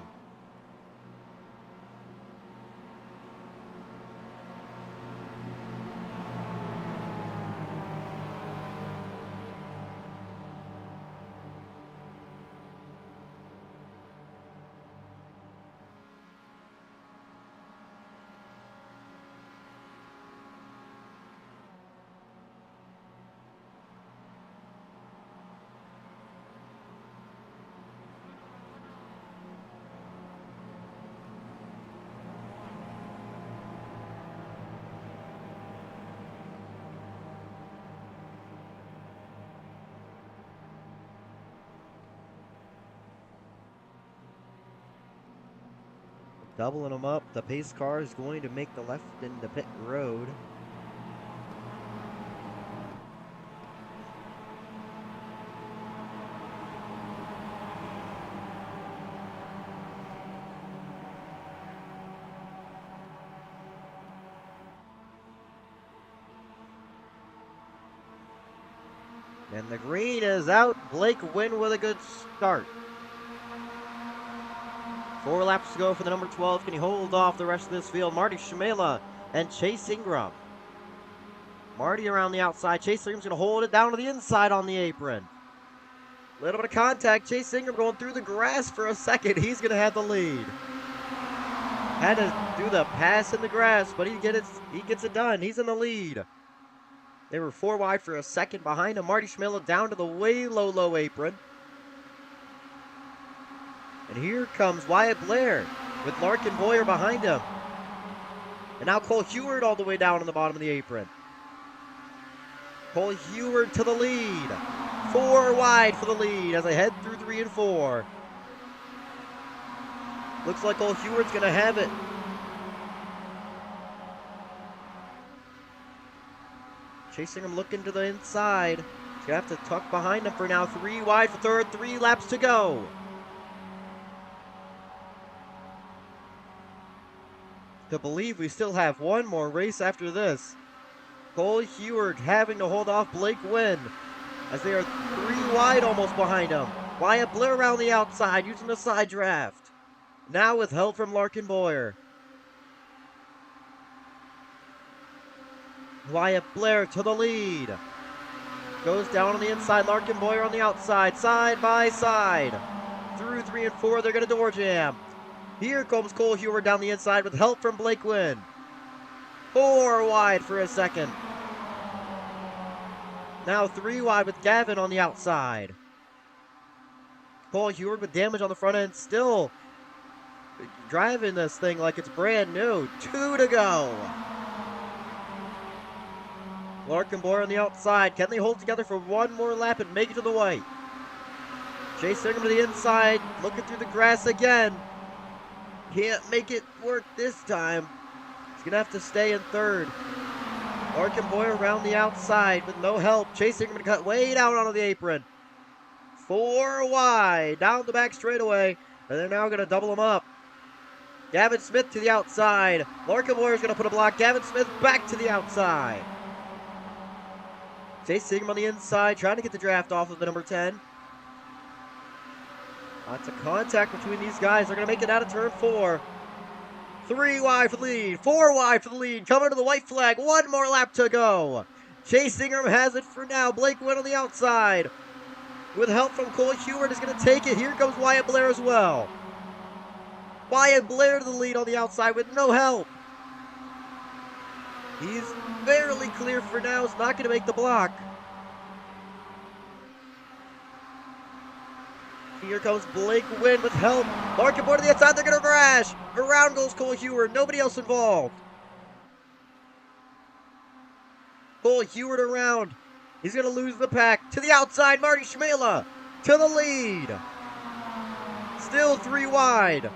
Doubling them up. The pace car is going to make the left into pit road. And the green is out. Blake Wynn with a good start. 4 laps to go for the number 12. Can he hold off the rest of this field? Marty Schmitt and Chase Ingram. Marty around the outside. Chase Ingram's going to hold it down to the inside on the apron. A little bit of contact. Chase Ingram going through the grass for a second. He's going to have the lead. Had to do the pass in the grass, but he gets it done. He's in the lead. They were 4 wide for a second behind him. Marty Schmitt down to the way low apron. And here comes Wyatt Blair with Larkin Boyer behind him. And now Cole Heward all the way down on the bottom of the apron. Cole Heward to the lead. 4 wide for the lead as they head through 3 and 4. Looks like Cole Heward's going to have it. Chasing him looking to the inside. He's going to have to tuck behind him for now. 3 wide for third. 3 laps to go. To believe we still have one more race after this. Cole Heward having to hold off Blake Wynn as they are 3 wide almost behind him. Wyatt Blair around the outside using the side draft. Now with help from Larkin Boyer. Wyatt Blair to the lead. Goes down on the inside. Larkin Boyer on the outside. Side by side. Through 3 and 4. They're going to door jam. Here comes Cole Heward down the inside with help from Blake Wynn. 4 wide for a second. Now 3 wide with Gavin on the outside. Cole Heward with damage on the front end, still driving this thing like it's brand new. 2 to go. Larkin Boyer on the outside. Can they hold together for 1 more lap and make it to the white? Chase Ingram to the inside, looking through the grass again. Can't make it work this time. He's going to have to stay in third. Larkin Boyer around the outside with no help. Chase Ingram going to cut way down onto the apron. 4 wide down the back straightaway, and they're now going to double them up. Gavin Schmitt to the outside. Larkin Boyer is going to put a block. Gavin Schmitt back to the outside. Chase Ingram on the inside, trying to get the draft off of the number 10. Lots of contact between these guys. They're going to make it out of turn 4. 3 wide for the lead. 4 wide for the lead. Coming to the white flag. 1 more lap to go. Chase Ingram has it for now. Blake Wynn on the outside. With help from Cole Heward is going to take it. Here comes Wyatt Blair as well. Wyatt Blair to the lead on the outside with no help. He's barely clear for now. He's not going to make the block. Here comes Blake Wynn with help. Larkin Board to the outside. They're going to crash. Around goes Cole Heward. Nobody else involved. Cole Heward around. He's going to lose the pack. To the outside, Marty Schmitt to the lead. Still 3 wide.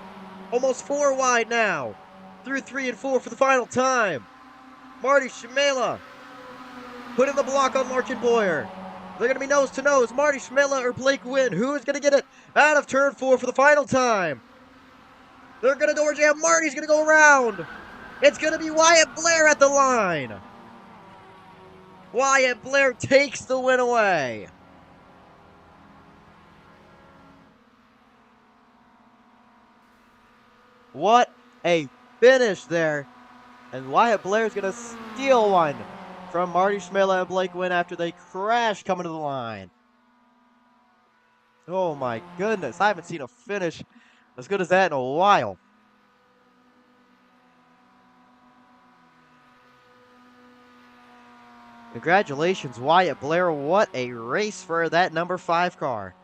Almost 4 wide now. Through 3 and 4 for the final time. Marty Schmitt putting the block on Larkin Boyer. They're going to be nose to nose. Marty Schmitt or Blake Wynn. Who is going to get it out of turn 4 for the final time? They're going to door jam. Marty's going to go around. It's going to be Wyatt Blair at the line. Wyatt Blair takes the win away. What a finish there. And Wyatt Blair is going to steal one from Marty Schmitt and Blake Wynn after they crash coming to the line. Oh my goodness, I haven't seen a finish as good as that in a while. Congratulations, Wyatt Blair. What a race for that number 5 car.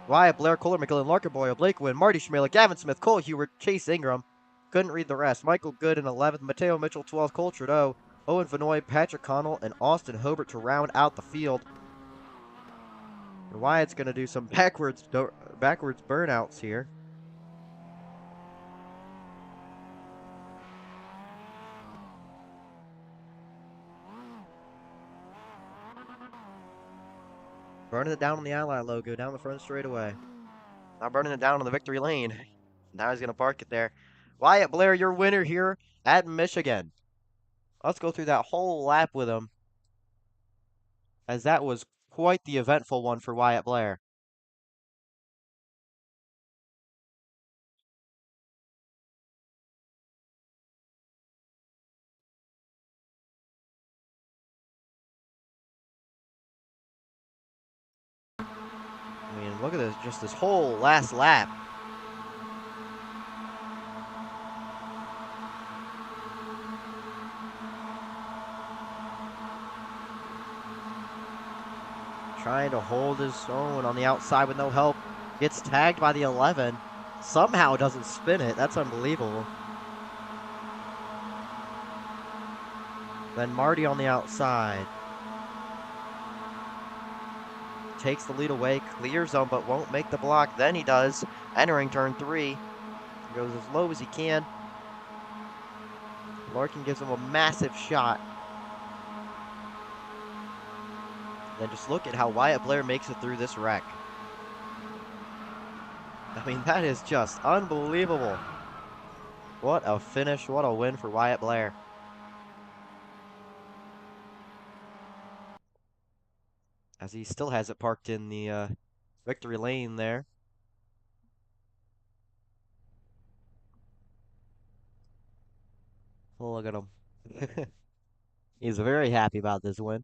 Wyatt Blair, Kohler McGillen, Larkin Boyle, Blake Wynn, Marty Schmitt, Gavin Smith, Cole Heward, Chase Ingram. Couldn't read the rest. Michael Good in 11th, Mateo Mitchell 12th, Cole Trudeau, Owen Vanoy, Patrick Connell, and Austin Hobart to round out the field. And Wyatt's going to do some backwards burnouts here. Burning it down on the ally logo, down the front straightaway. Now burning it down on the victory lane. Now he's going to park it there. Wyatt Blair, your winner here at Michigan. Let's go through that whole lap with him, as that was quite the eventful one for Wyatt Blair. I mean, look at this, just this whole last lap. Trying to hold his own on the outside with no help. Gets tagged by the 11. Somehow doesn't spin it. That's unbelievable. Then Marty on the outside. Takes the lead away, clears them, but won't make the block. Then he does, entering turn 3. Goes as low as he can. Larkin gives him a massive shot. Then just look at how Wyatt Blair makes it through this wreck. I mean, that is just unbelievable. What a finish, what a win for Wyatt Blair. As he still has it parked in the victory lane there. Oh, look at him. He's very happy about this win.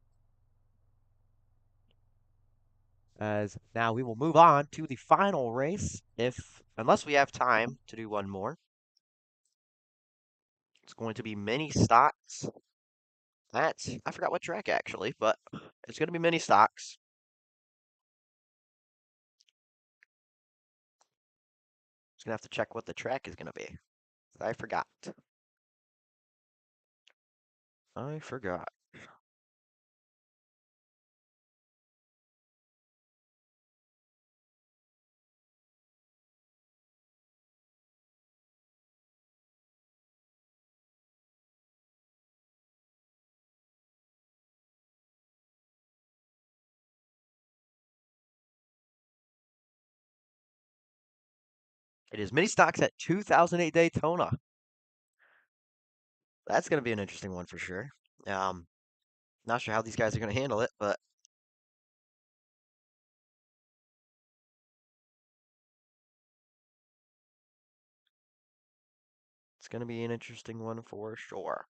As now we will move on to the final race, unless we have time to do one more. It's going to be mini stocks. I forgot what track actually, but it's going to be mini stocks. Just going to have to check what the track is going to be. I forgot. It is mini stocks at 2008 Daytona. That's going to be an interesting one for sure. Um, Not sure how these guys are going to handle it, but it's going to be an interesting one for sure.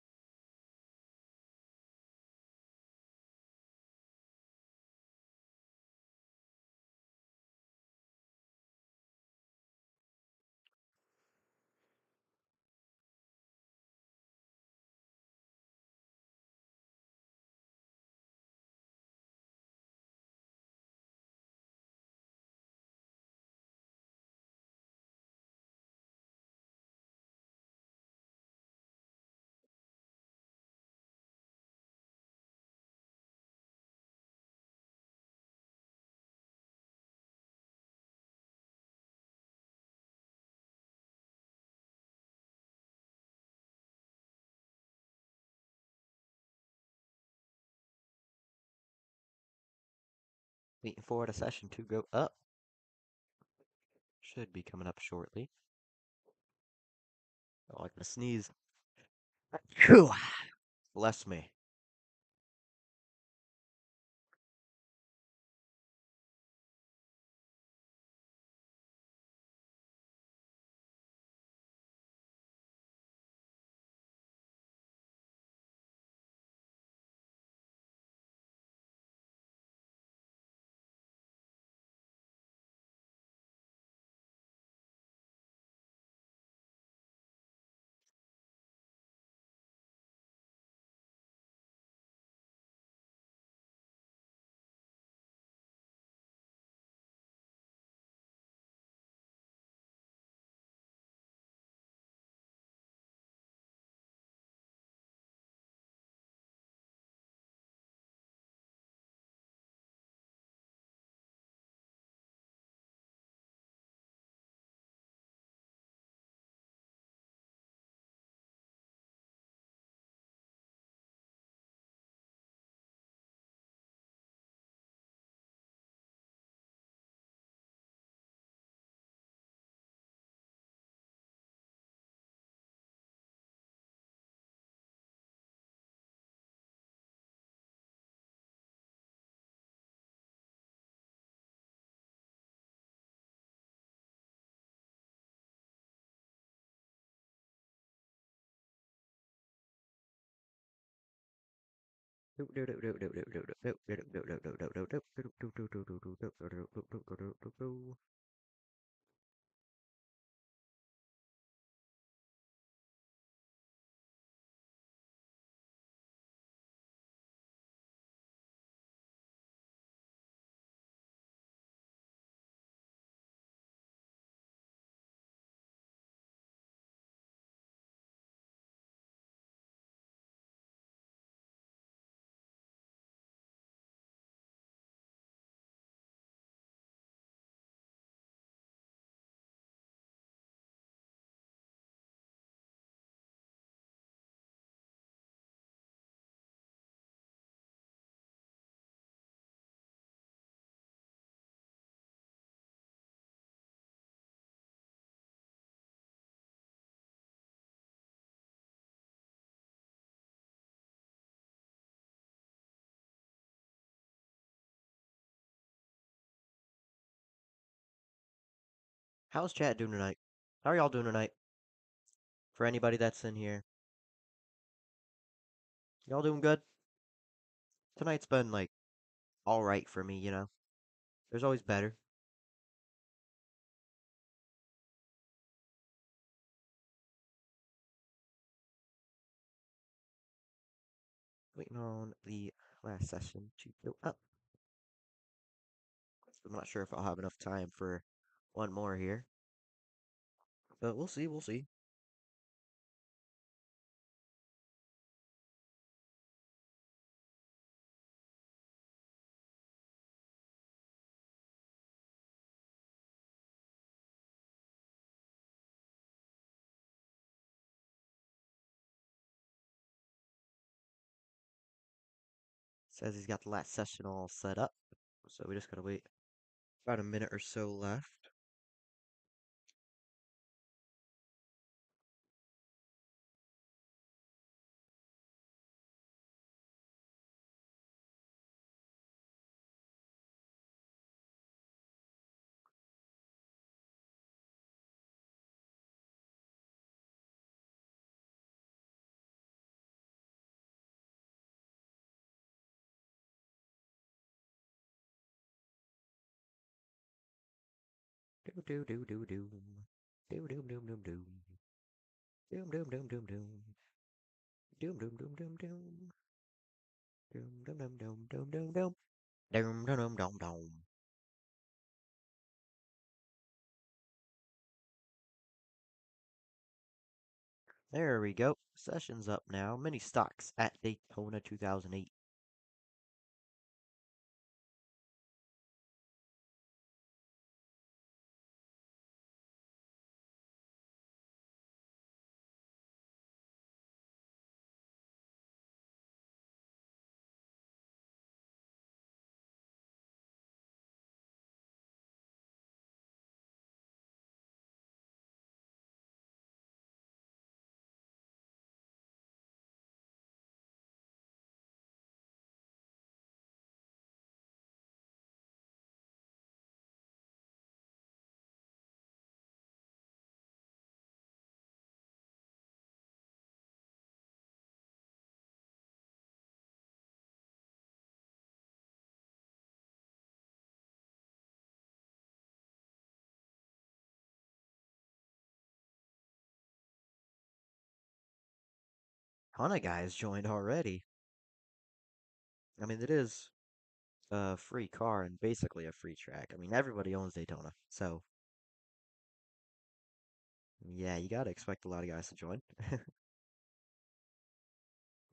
Waiting for the session to go up. Should be coming up shortly. Oh, I'm gonna sneeze. Phew. Bless me. How's chat doing tonight? How are y'all doing tonight? For anybody that's in here, y'all doing good? Tonight's been like all right for me, you know. There's always better. Waiting on the last session to go up. I'm not sure if I'll have enough time for one more here, but we'll see. We'll see. Says he's got the last session all set up, so we just gotta wait about a minute or so left. do do do doom. Doom doom doom doom doom. Doom doom doom doom doom. Doom doom doom doom doom. Doom doom doom doom doom doom doom. Doom doom doom doom doom. There we go. Session's up now. Mini stocks at Daytona 2008. Ton of guys joined already. I mean, it is a free car and basically a free track. I mean, everybody owns Daytona, so yeah, you gotta expect a lot of guys to join. Got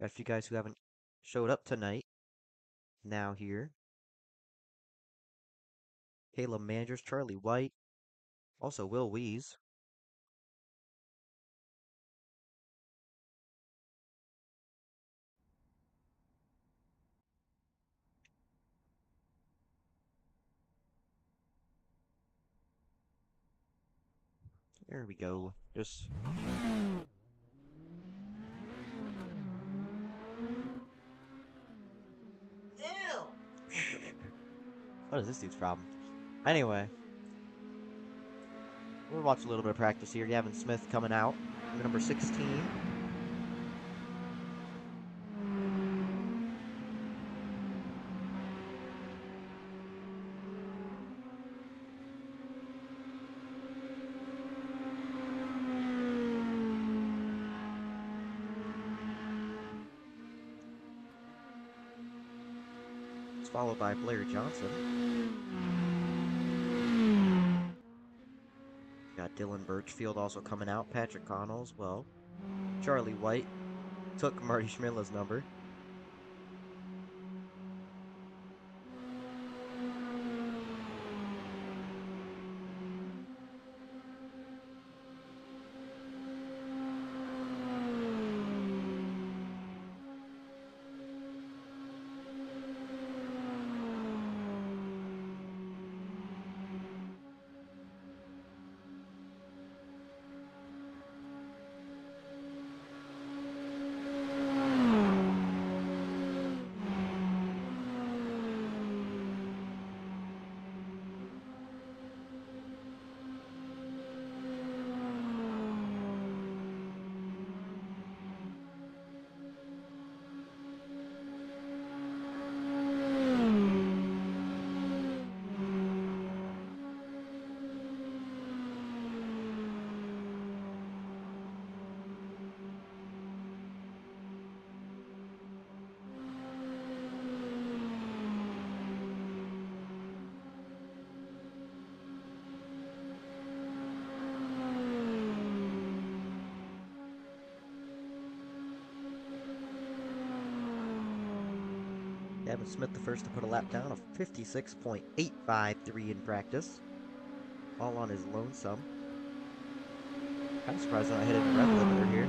a few guys who haven't showed up tonight now here. Caleb Manders, Charlie White, also Will Wees. There we go. Just what is this dude's problem? Anyway, we'll watch a little bit of practice here. Gavin Smith coming out, number 16. It's followed by Blair Johnson. Got Dylan Birchfield also coming out. Patrick Connell as well. Charlie White took Marty Schmitt's number. Gavin Smith the first to put a lap down of 56.853 in practice. All on his lonesome. Kind of surprised that I hit a rev limiter here.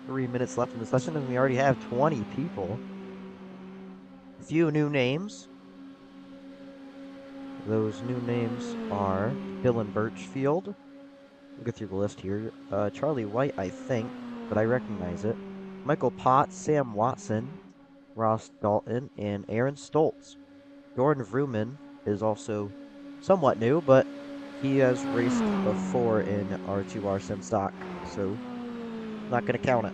3 minutes left in the session, and we already have 20 people. A few new names. Those new names are Dylan Birchfield. We'll get through the list here. Charlie White, I think, but I recognize it. Michael Potts, Sam Watson, Ross Dalton, and Aaron Stoltz. Jordan Vrooman is also somewhat new, but he has raced before in R2R Sim Stock, so not going to count it.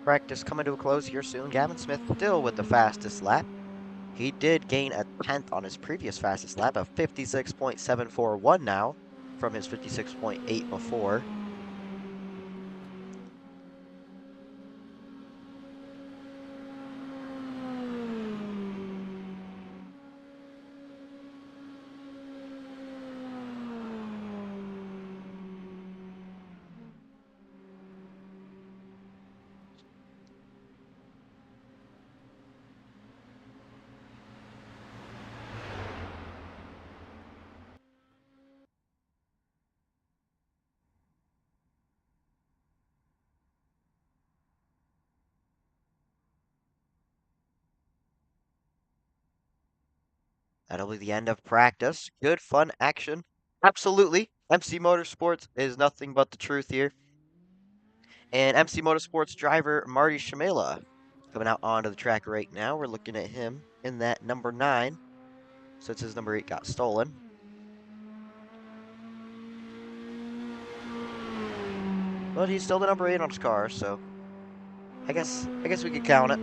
Practice coming to a close here soon. Gavin Smith still with the fastest lap. He did gain a 10th on his previous fastest lap of 56.741 now from his 56.8 before. That'll be the end of practice. Good fun action. Absolutely. MC Motorsports is nothing but the truth here. And MC Motorsports driver Marty Shimela coming out onto the track right now. We're looking at him in that number 9, since his number 8 got stolen. But he's still the number 8 on his car, so I guess we could count it.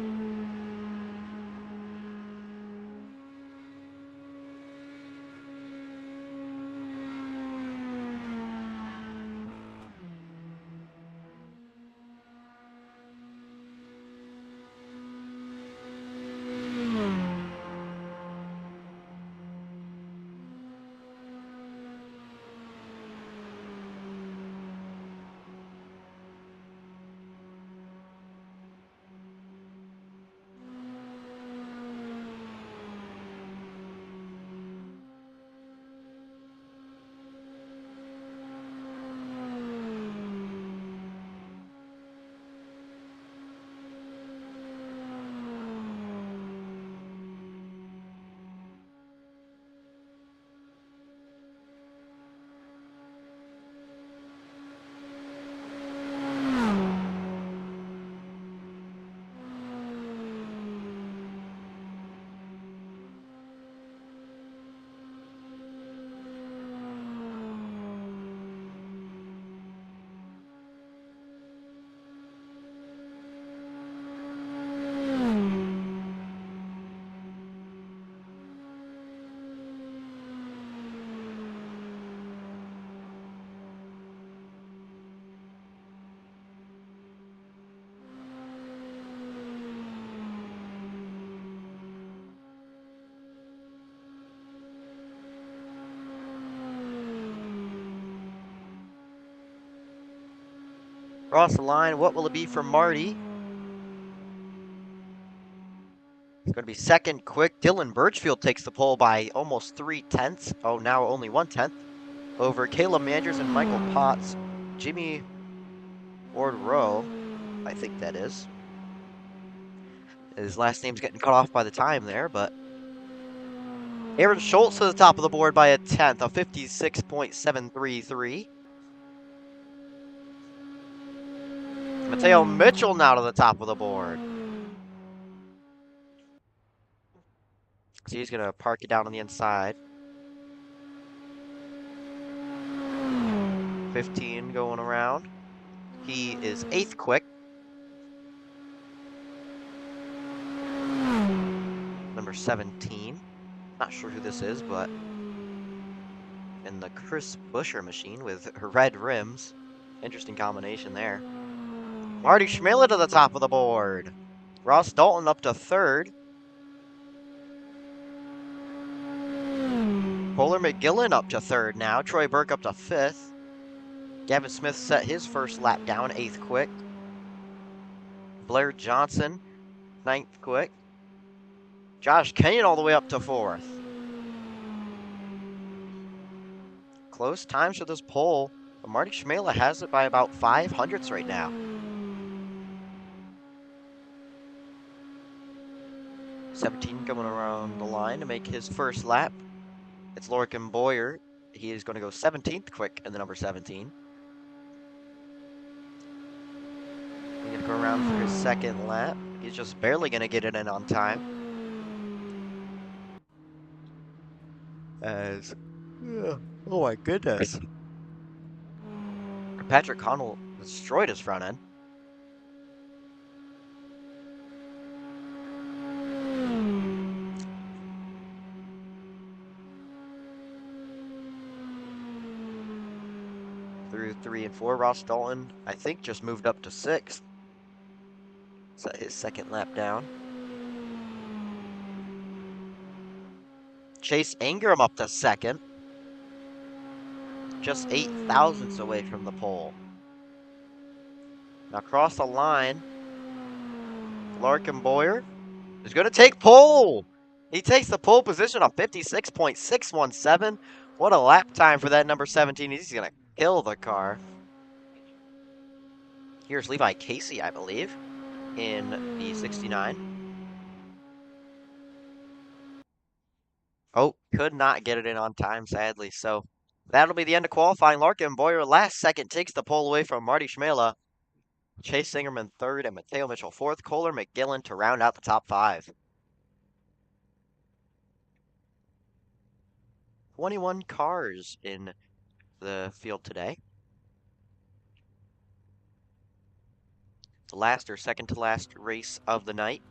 Across the line, what will it be for Marty? It's going to be second quick. Dylan Birchfield takes the pole by almost 3/10. Oh, now only 1/10. Over Caleb Manders and Michael Potts. Jimmy Ward-Rowe, I think that is. His last name's getting cut off by the time there, but Aaron Schultz to the top of the board by 1/10, a 56.733. Mateo Mitchell now to the top of the board. So he's going to park it down on the inside. 15 going around. He is 8th quick. Number 17. Not sure who this is, but in the Chris Buescher machine with red rims. Interesting combination there. Marty Schmitt to the top of the board. Ross Dalton up to 3rd. Polar McGillen up to 3rd now. Troy Burke up to 5th. Gavin Smith set his first lap down, 8th quick. Blair Johnson, 9th quick. Josh Kenyon all the way up to 4th. Close times for this pole, but Marty Schmitt has it by about 500ths right now. $17 coming around the line to make his first lap. It's Lorcan Boyer. He is going to go 17th quick in the number 17. He's going to go around for his second lap. He's just barely going to get it in on time. Oh my goodness. Patrick Connell destroyed his front end. Through 3 and 4, Ross Dalton, I think, just moved up to 6th. Set his second lap down. Chase Ingram up to 2nd. Just 8 thousandths away from the pole. Now across the line, Larkin Boyer is going to take pole. He takes the pole position on 56.617. What a lap time for that number 17. He's going to kill the car. Here's Levi Casey, I believe, in the 69. Oh, could not get it in on time, sadly. So that'll be the end of qualifying. Larkin Boyer, last second, takes the pole away from Marty Schmitt. Chase Singerman 3rd and Mateo Mitchell 4th. Kohler McGillen to round out the top 5. 21 cars in the field today. The last or second to last race of the night.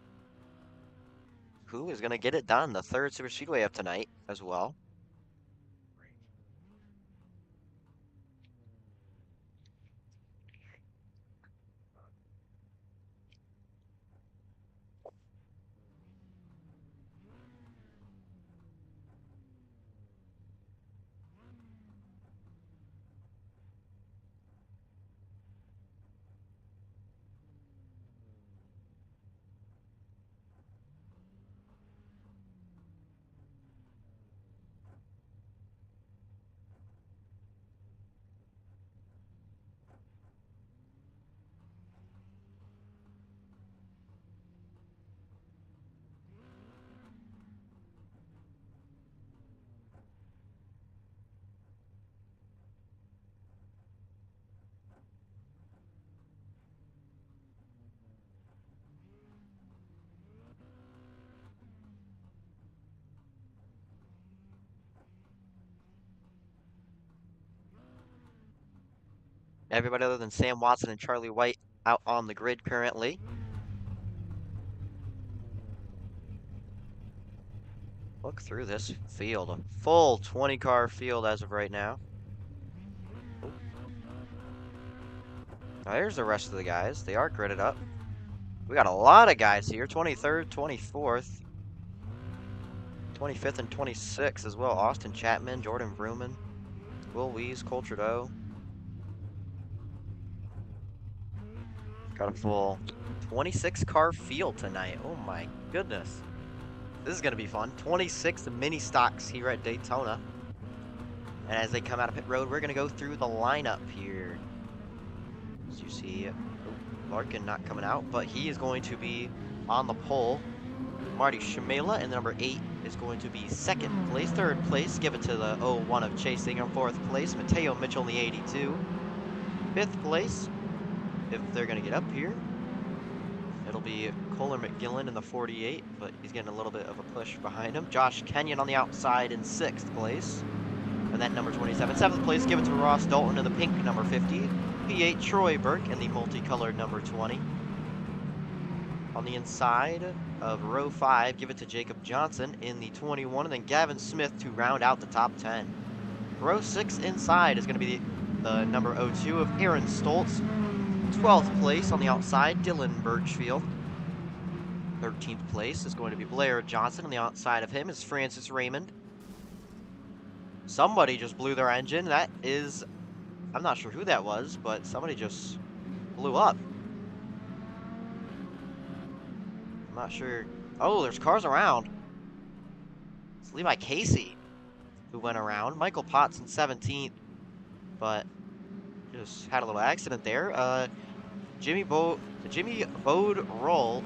Who is going to get it done? The 3rd Super Speedway of tonight as well. Everybody other than Sam Watson and Charlie White out on the grid currently. Look through this field. A full 20-car field as of right now. Now there's the rest of the guys. They are gridded up. We got a lot of guys here. 23rd, 24th, 25th, and 26th as well. Austin Chapman, Jordan Vrooman, Will Wees, Cole Trudeau. Got a full 26 car field tonight. Oh my goodness. This is going to be fun. 26 mini stocks here at Daytona. And as they come out of pit road, we're going to go through the lineup here. As you see, Larkin not coming out, but he is going to be on the pole. Marty Schmitt in the number 8 is going to be 2nd place. 3rd place, give it to the 01 of Chasing. On 4th place, Mateo Mitchell in the 82. 5th place, if they're going to get up here, it'll be Kohler McGillen in the 48, but he's getting a little bit of a push behind him. Josh Kenyon on the outside in 6th place. And that number 27. 7th place, give it to Ross Dalton in the pink number 50. P8 Troy Burke in the multicolored number 20. On the inside of row 5, give it to Jacob Johnson in the 21, and then Gavin Smith to round out the top 10. Row 6 inside is going to be the number 02 of Aaron Stoltz. 12th place on the outside, Dylan Birchfield. 13th place is going to be Blair Johnson. On the outside of him is Francis Raymond. Somebody just blew their engine. That is, I'm not sure who that was, but somebody just blew up. I'm not sure. Oh, there's cars around. It's Levi Casey who went around. Michael Potts in 17th, but just had a little accident there. Jimmy Bode Roll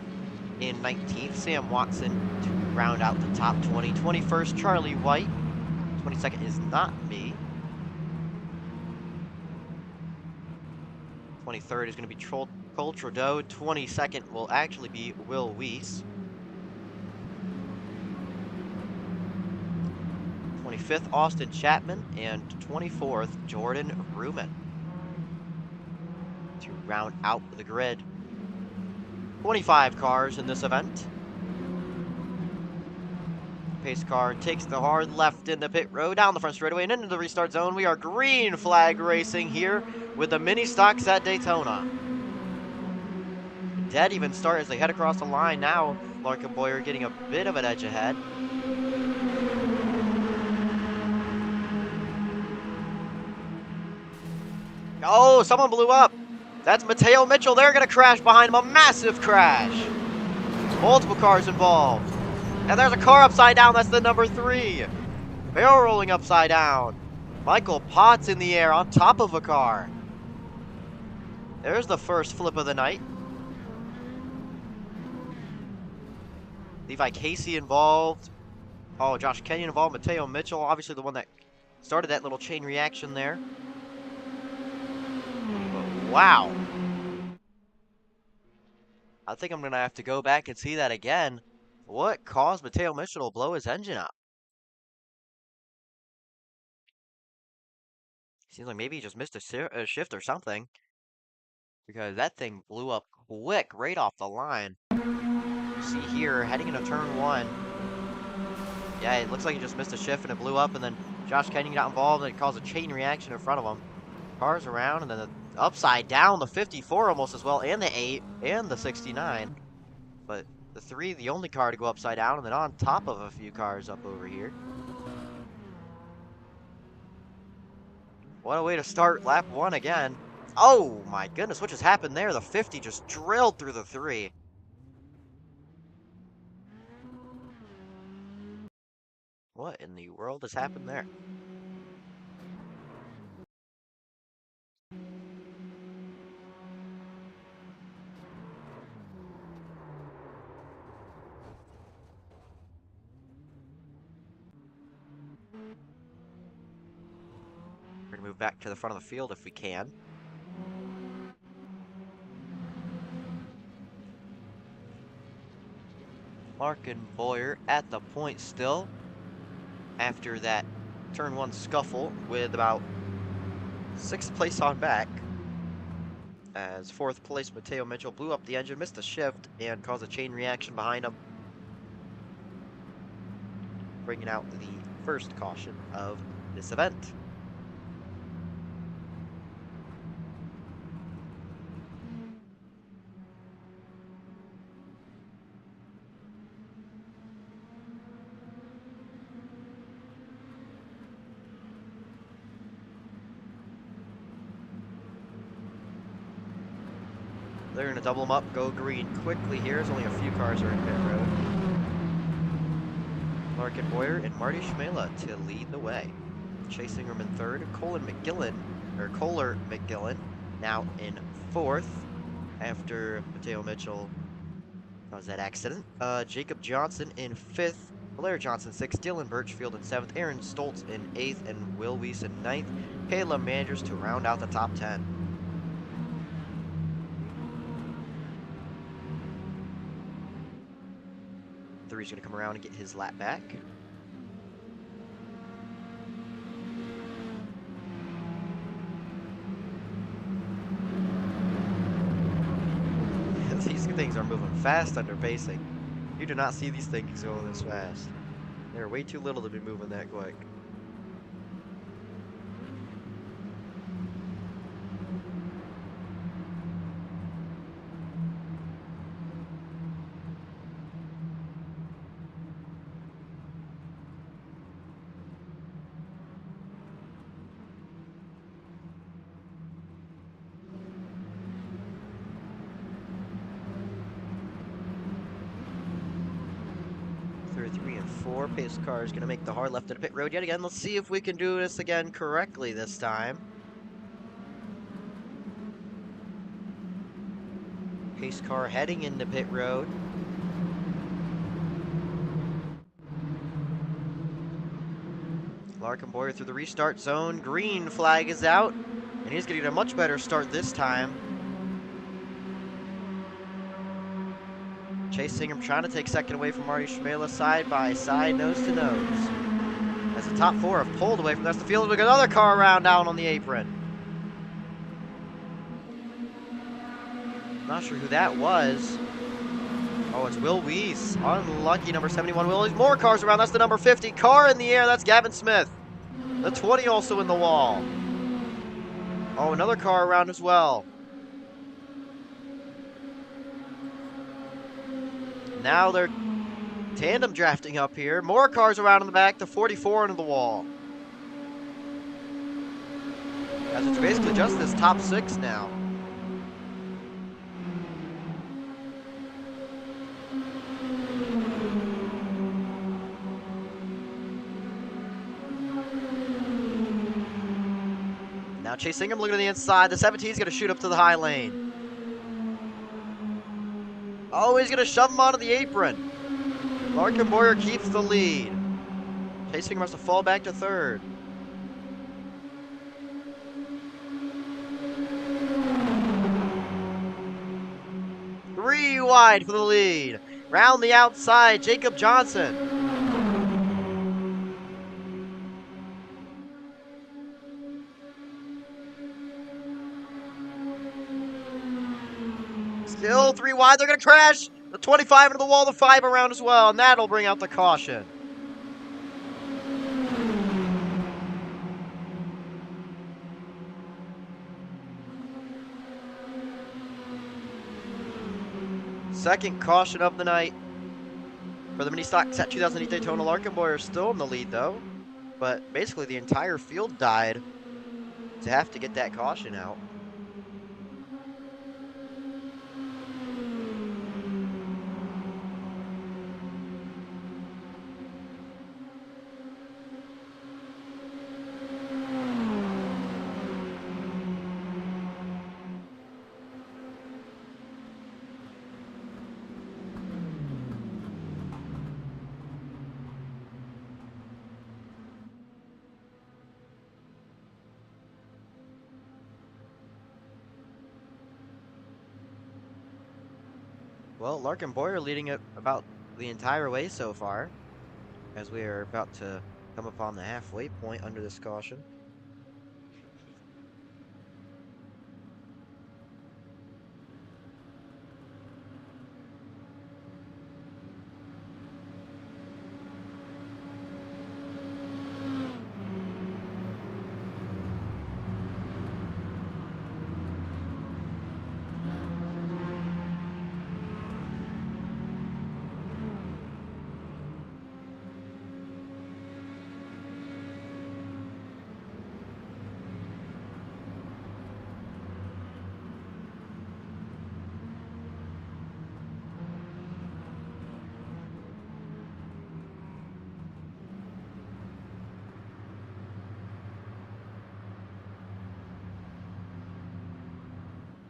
in 19th. Sam Watson to round out the top 20. 21st, Charlie White. 22nd is not me. 23rd is going to be Cole Trudeau. 22nd will actually be Will Weiss. 25th, Austin Chapman. And 24th, Jordan Ruman. To round out the grid. 25 cars in this event. Pace car takes the hard left into pit road, down the front straightaway, and into the restart zone. We are green flag racing here with the mini stocks at Daytona. Dead even start as they head across the line now. Larkin Boyer getting a bit of an edge ahead. Oh, someone blew up. That's Mateo Mitchell. They're going to crash behind him. A massive crash. Multiple cars involved. And there's a car upside down. That's the number 3. Barrel rolling upside down. Michael Potts in the air on top of a car. There's the first flip of the night. Levi Casey involved. Oh, Josh Kenyon involved. Mateo Mitchell, obviously the one that started that little chain reaction there. But wow. I think I'm going to have to go back and see that again. What caused Mateo Mitchell to blow his engine up? Seems like maybe he just missed a shift or something. Because that thing blew up quick right off the line. You see here, heading into turn 1. Yeah, it looks like he just missed a shift and it blew up, and then Josh Kenyon got involved and it caused a chain reaction in front of him. Cars around, and then the upside down, the 54 almost as well, and the 8, and the 69. But the 3, the only car to go upside down, and then on top of a few cars up over here. What a way to start lap 1 again. Oh my goodness, what just happened there? The 50 just drilled through the 3. What in the world has happened there? We're going to move back to the front of the field if we can. Larkin Boyer at the point still. After that turn 1 scuffle with about 6th place on back. As 4th place Mateo Mitchell blew up the engine, missed the shift, and caused a chain reaction behind him. Bringing out the first caution of this event. They're going to double them up, go green quickly here, as only a few cars are in pit road. Larkin Boyer and Marty Schmela to lead the way. Chasing them in third. Kohler McGillen now in fourth after Mateo Mitchell caused that accident. Jacob Johnson in fifth. Blair Johnson sixth. Dylan Birchfield in seventh. Aaron Stoltz in eighth. And Will Weiss in ninth. Caleb Manders to round out the top 10. Three's going to come around and get his lap back. These things are moving fast under pacing. You do not see these things going this fast. They're way too little to be moving that quick. Three and four. Pace car is going to make the hard left at pit road yet again. Let's see if we can do this again correctly this time. Pace car heading into pit road. Larkin Boyer through the restart zone. Green flag is out, and he's going to get a much better start this time. Chase Ingram trying to take second away from Marty Schmela, side by side, nose to nose. As the top four have pulled away from the rest of the field, we got another car around down on the apron. Not sure who that was. Oh, it's Will Weiss. Unlucky number 71. Will Weiss. More cars around. That's the number 50. Car in the air. That's Gavin Smith. The 20 also in the wall. Oh, another car around as well. Now they're tandem drafting up here. More cars around in the back. The 44 into the wall. As it's basically just this top six now. Now Chase Ingram looking to the inside. The 17 is going to shoot up to the high lane. Oh, he's going to shove him onto the apron. Larkin Boyer keeps the lead. Chase Ingram has to fall back to third. Three wide for the lead. Round the outside, Jacob Johnson. Still three wide, they're going to crash. The 25 into the wall, the 5 around as well, and that'll bring out the caution. Second caution of the night for the mini stock set 2008 Daytona. Larkin Boyer still in the lead though, but basically the entire field died to have to get that caution out. Well, Larkin Boyer leading it about the entire way so far, as we are about to come upon the halfway point under this caution.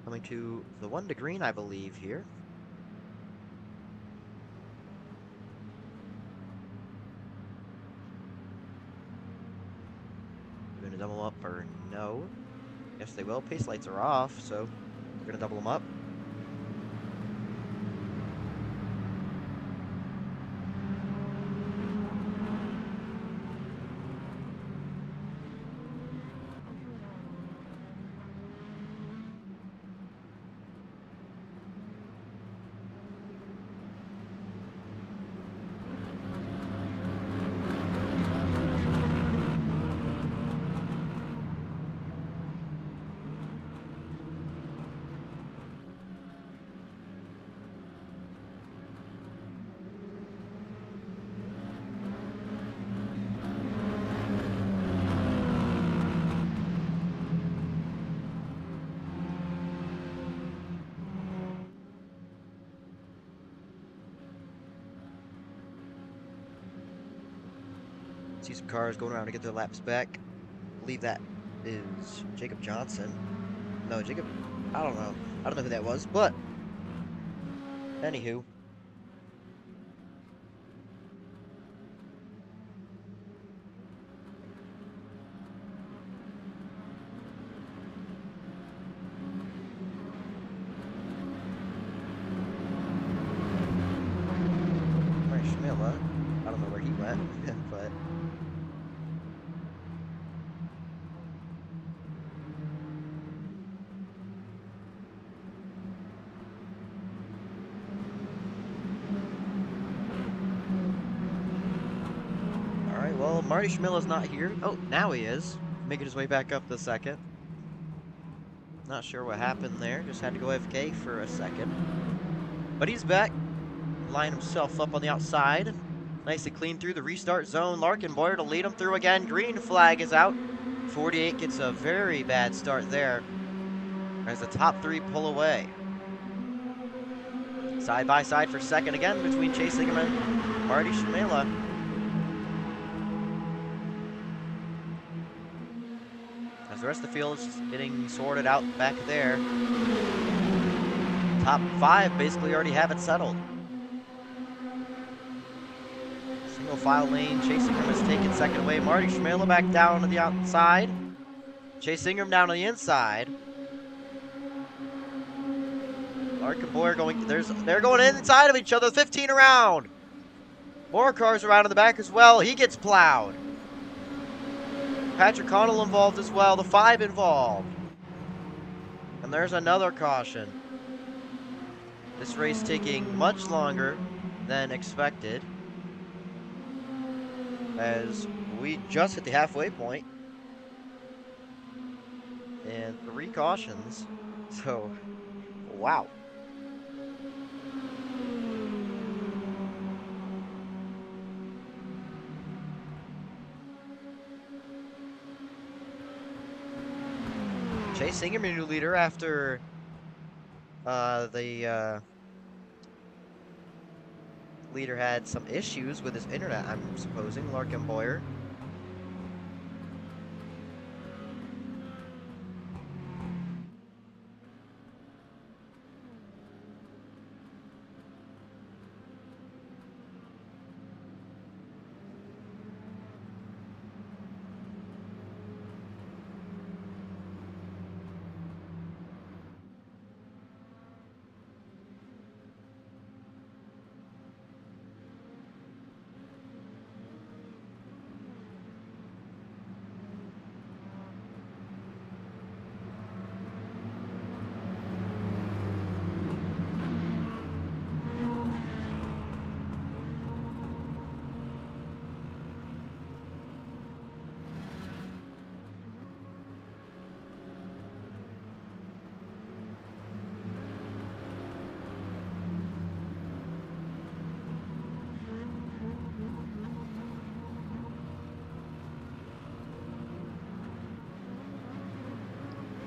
Coming to the 1 to green, I believe, here. We're going to double them up or no. Yes, they will. Pace lights are off, so we're going to double them up. See some cars going around to get their laps back. I believe that is Jacob Johnson. No, Jacob, I don't know. I don't know who that was, but anywho. Schmitt, I don't know where he went, but alright, well, Marty Schmitt's not here. Oh, now he is. Making his way back up the second. Not sure what happened there. Just had to go AFK for a second. But he's back. Line himself up on the outside. Nice and clean through the restart zone. Larkenboyer to lead him through again. Green flag is out. 48 gets a very bad start there as the top 3 pull away. Side by side for second again between Chase Ingham and Marty Schmitt. As the rest of the field is getting sorted out back there. Top 5 basically already have it settled. Single file lane. Chase Ingham has taken second away. Marty Schmitt back down to the outside. Chase Ingham down to the inside. Larkenboyer going, they're going inside of each other, 15 around. More cars around in the back as well. He gets plowed. Patrick Connell involved as well, the 5 involved. And there's another caution. This race taking much longer than expected, as we just hit the halfway point. And 3 cautions. So, wow. Chase Ingham, your new leader after the leader had some issues with his internet, I'm supposing, Larkenboyer.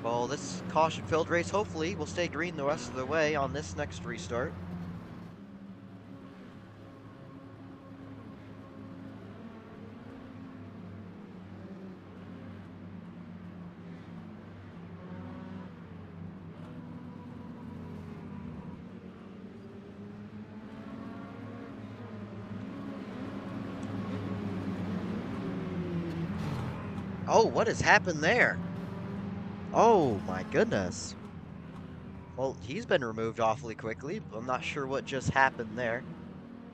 Well, this caution-filled race hopefully will stay green the rest of the way on this next restart. Oh, what has happened there? Oh, my goodness. Well, he's been removed awfully quickly. I'm not sure what just happened there.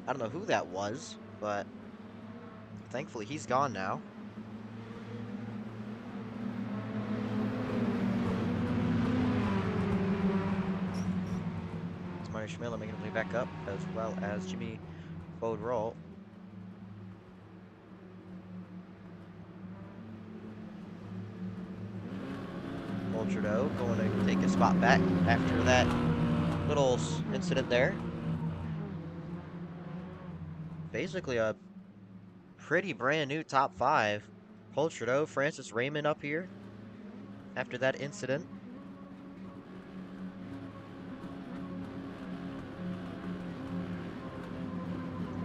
I don't know who that was, but thankfully he's gone now. It's Marty Schmitt making his way back up, as well as Jimmy Bodroll. Trudeau going to take a spot back after that little incident there. Basically a pretty brand new top 5. Paul Trudeau, Francis Raymond up here after that incident.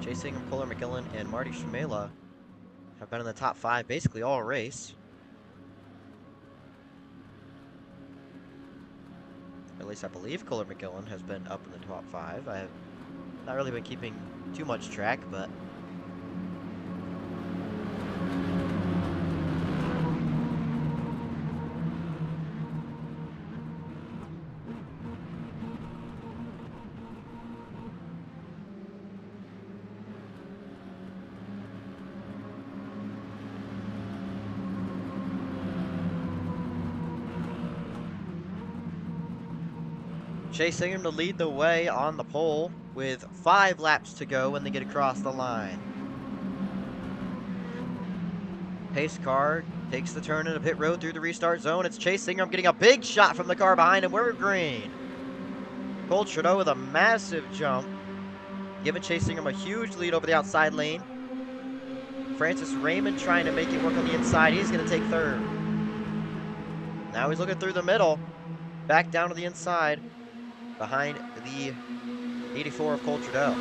Chase Ingham, Kohler McGillen, and Marty Schmitt have been in the top 5 basically all race. At least I believe Kohler McGillen has been up in the top 5. I have not really been keeping too much track, but Chase Ingham to lead the way on the pole with 5 laps to go when they get across the line. Pace car takes the turn in a pit road through the restart zone. It's Chase Ingham getting a big shot from the car behind him. We're green. Cole Trudeau with a massive jump, giving Chase Ingham a huge lead over the outside lane. Francis Raymond trying to make it work on the inside. He's going to take 3rd. Now he's looking through the middle, back down to the inside, behind the 84 of Cole Trudeau.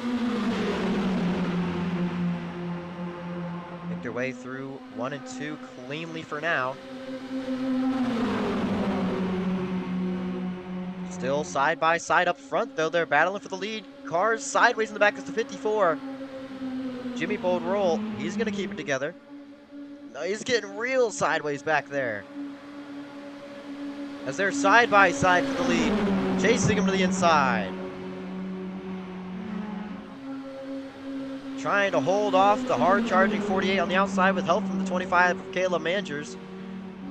Make their way through 1 and 2 cleanly for now. Still side by side up front, though. They're battling for the lead. Cars sideways in the back is the 54. Jimmy Bodroll, he's going to keep it together. No, he's getting real sideways back there. As they're side by side for the lead, chasing him to the inside. Trying to hold off the hard-charging 48 on the outside with help from the 25 of Caleb Mangers.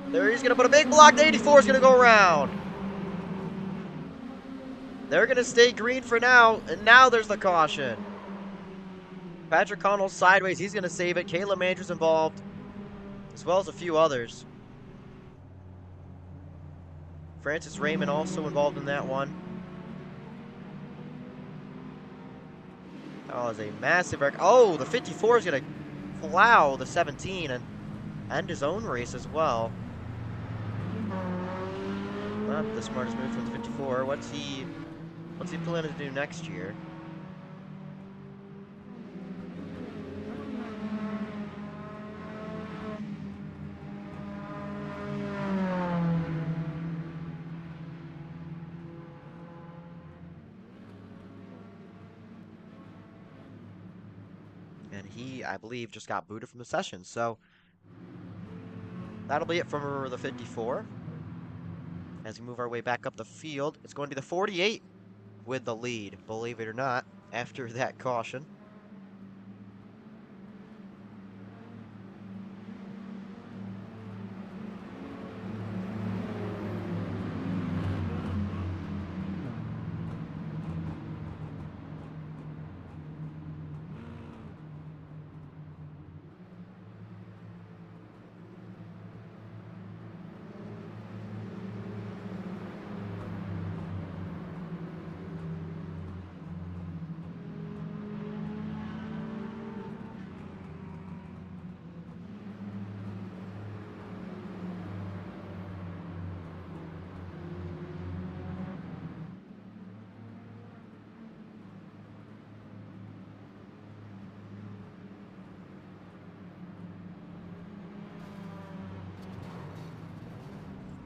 There he's going to put a big block. The 84 is going to go around. They're going to stay green for now, and now there's the caution. Patrick Connell sideways. He's going to save it. Caleb Mangers involved, as well as a few others. Francis Raymond also involved in that one. That was a massive wreck. Oh, the 54 is going to plow the 17 and end his own race as well. Not the smartest move from the 54. What's he planning to do next year? And he, I believe, just got booted from the session. So that'll be it for the 54. As we move our way back up the field, it's going to be the 48 with the lead, believe it or not, after that caution.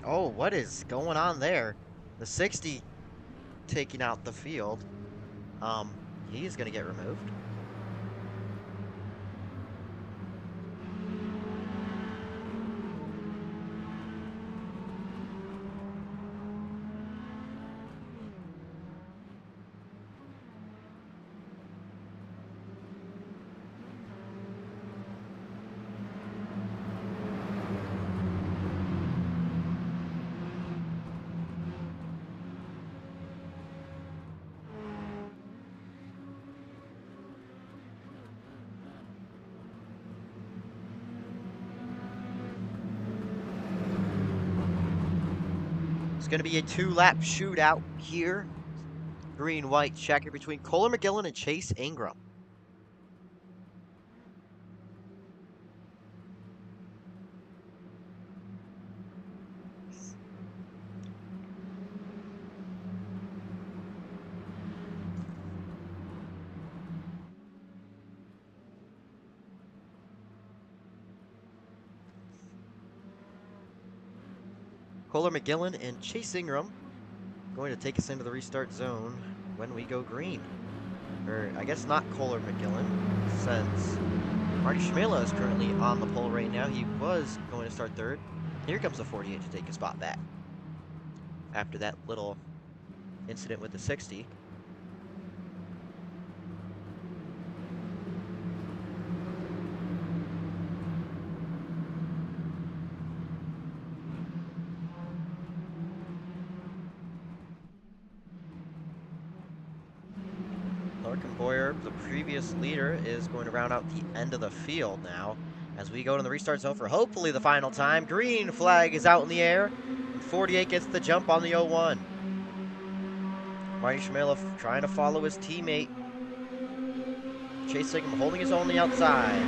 Oh, what is going on there? The 60 taking out the field. He's going to get removed. It's going to be a 2-lap shootout here. Green-white checker between Kohler McGillen and Chase Ingram. Kohler McGillen and Chase Ingram going to take us into the restart zone when we go green. Or, I guess not Kohler McGillen, since Marty Schmitt is currently on the pole right now. He was going to start third. Here comes the 48 to take his spot back. After that little incident with the 60. Boyer, the previous leader, is going to round out the end of the field now as we go to the restart zone for hopefully the final time. Green flag is out in the air, and 48 gets the jump on the 01. Marty Schmitt trying to follow his teammate. Chase Ingram holding his own on the outside.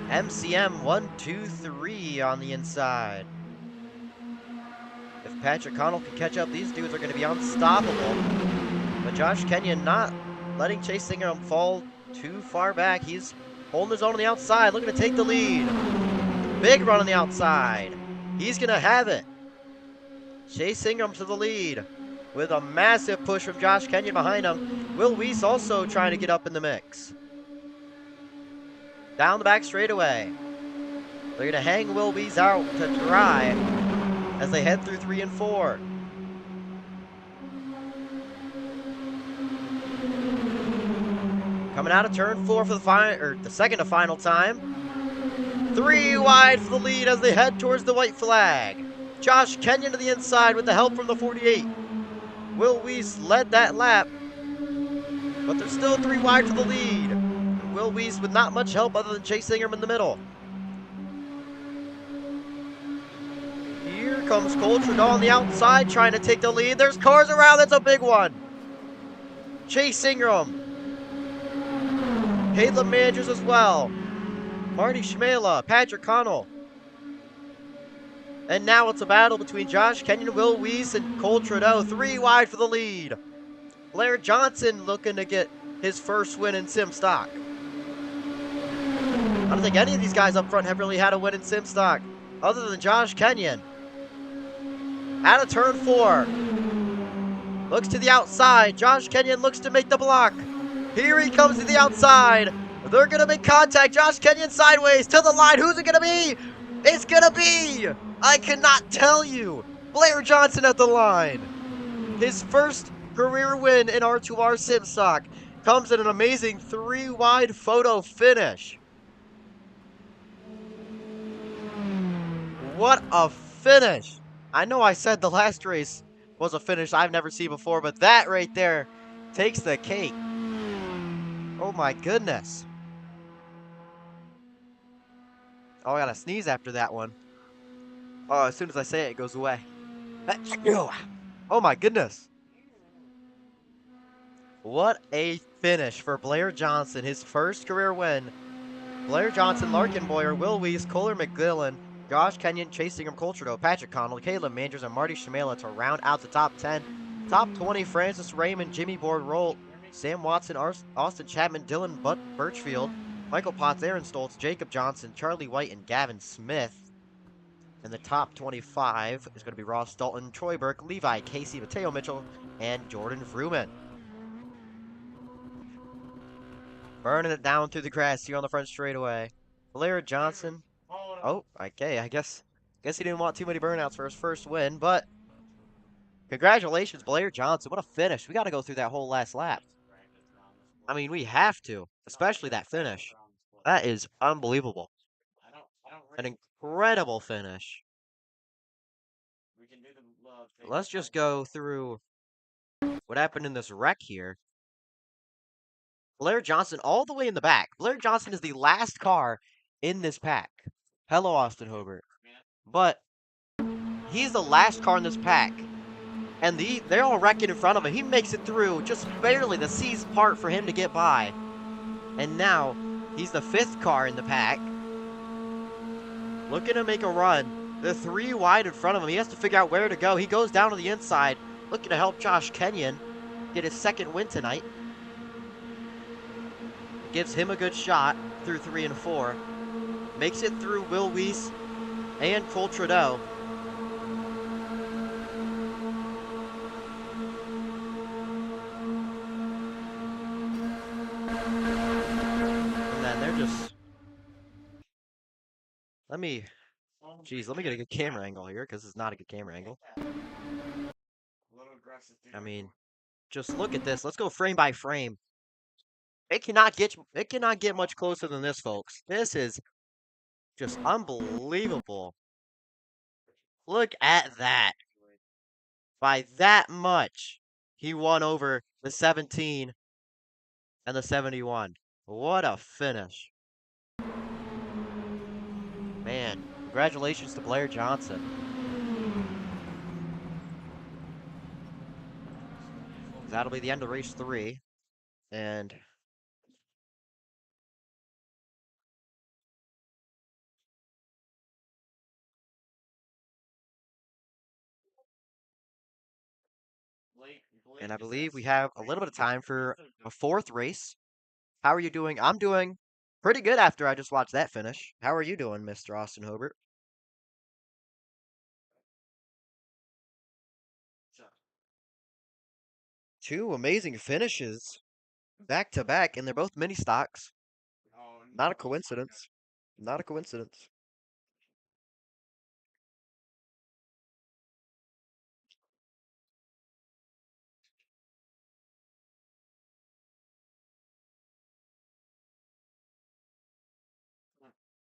MCM 1, 2, 3 on the inside. If Patrick Connell can catch up, these dudes are going to be unstoppable. But Josh Kenyon not letting Chase Ingram fall too far back. He's holding his own on the outside, looking to take the lead. Big run on the outside. He's going to have it. Chase Ingram to the lead with a massive push from Josh Kenyon behind him. Will Weiss also trying to get up in the mix. Down the back straightaway. They're going to hang Will Weiss out to dry as they head through 3 and 4. Coming out of turn 4 for the second to final time. 3 wide for the lead as they head towards the white flag. Josh Kenyon to the inside with the help from the 48. Will Weiss led that lap, but they're still 3 wide for the lead. Will Weiss with not much help other than Chase Ingram in the middle. Here comes Cole Trudeau on the outside trying to take the lead. There's cars around. That's a big one. Chase Ingram. Caleb Manders as well. Marty Schmitt, Patrick Connell. And now it's a battle between Josh Kenyon, Will Weiss, and Cole Trudeau. 3 wide for the lead. Blair Johnson looking to get his first win in Sim Stock. I don't think any of these guys up front have really had a win in Sim Stock, other than Josh Kenyon. Out of turn 4. Looks to the outside. Josh Kenyon looks to make the block. Here he comes to the outside. They're going to make contact. Josh Kenyon sideways to the line. Who's it going to be? It's going to be, I cannot tell you, Blair Johnson at the line. His first career win in R2R Sim Stock comes in an amazing 3 wide photo finish. What a finish. I know I said the last race was a finish I've never seen before, but that right there takes the cake. Oh my goodness. Oh, I gotta sneeze after that one. Oh, as soon as I say it, it goes away. Oh my goodness. What a finish for Blair Johnson, his first career win. Blair Johnson, Larkin Boyer, Will Weiss, Kohler McGillen, Josh Kenyon, Chase Ingram, Cole Trudeau, Patrick Connell, Caleb Manders, and Marty Schmitt to round out the top 10. Top 20, Francis Raymond, Jimmy Board-Rolt, Sam Watson, Austin Chapman, Dylan Birchfield, Michael Potts, Aaron Stoltz, Jacob Johnson, Charlie White, and Gavin Smith. And the top 25 is going to be Ross Dalton, Troy Burke, Levi Casey, Mateo Mitchell, and Jordan Vrooman. Burning it down through the grass here on the front straightaway. Blair Johnson. Oh, okay, I guess he didn't want too many burnouts for his first win, but congratulations, Blair Johnson. What a finish. We got to go through that whole last lap. I mean, we have to, especially that finish. That is unbelievable. An incredible finish. Let's just go through what happened in this wreck here. Blair Johnson all the way in the back. Blair Johnson is the last car in this pack. Hello, Austin Hobart. But He's the last car in this pack. And they're all wrecking in front of him. He makes it through just barely. The seas part for him to get by. And now he's the 5th car in the pack. Looking to make a run. The 3 wide in front of him. He has to figure out where to go. He goes down to the inside, looking to help Josh Kenyon get his 2nd win tonight. Gives him a good shot through 3 and 4. Makes it through Will Weiss and Cole Trudeau. And then they're just... let me get a good camera angle here, because it's not a good camera angle. I mean, just look at this. Let's go frame by frame. It cannot get much closer than this, folks. This is just unbelievable. Look at that. By that much, he won over the 17 and the 71. What a finish. Man, congratulations to Blair Johnson. That'll be the end of race 3. And I believe we have a little bit of time for a 4th race. How are you doing? I'm doing pretty good after I just watched that finish. How are you doing, Mr. Austin Hobart? Two amazing finishes back to back, and they're both mini stocks. Not a coincidence. Not a coincidence.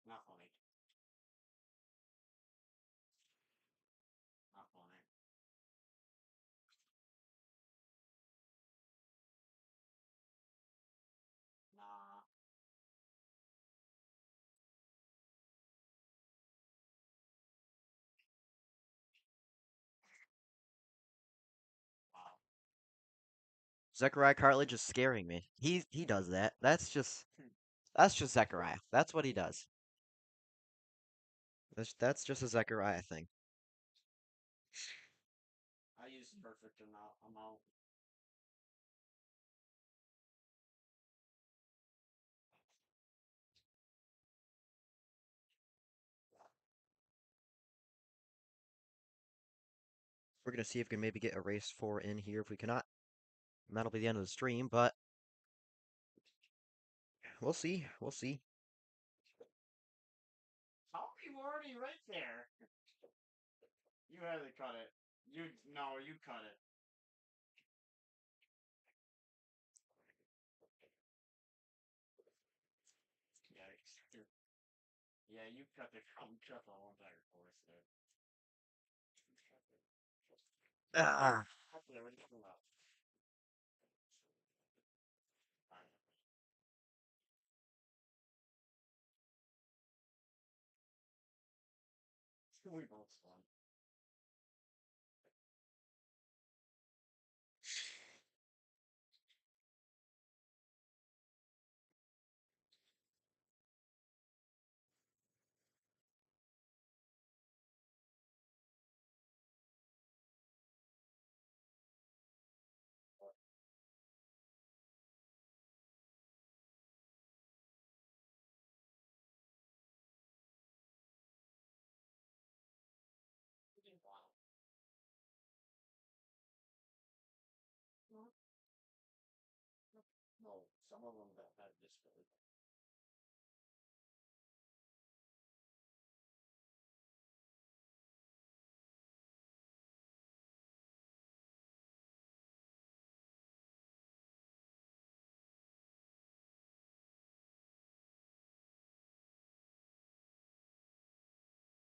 Not funny. Not funny. Nah. Wow. Zechariah Cartledge is scaring me. He does that. That's just Zechariah. That's what he does. That's just a Zechariah thing. I used perfect amount. We're gonna see if we can maybe get a race 4 in here. If we cannot, and that'll be the end of the stream. But we'll see. We'll see. How are you already right there? You had to cut it. You cut it. Yikes. Yeah, you cut the whole entire course there. Ah. We both spun.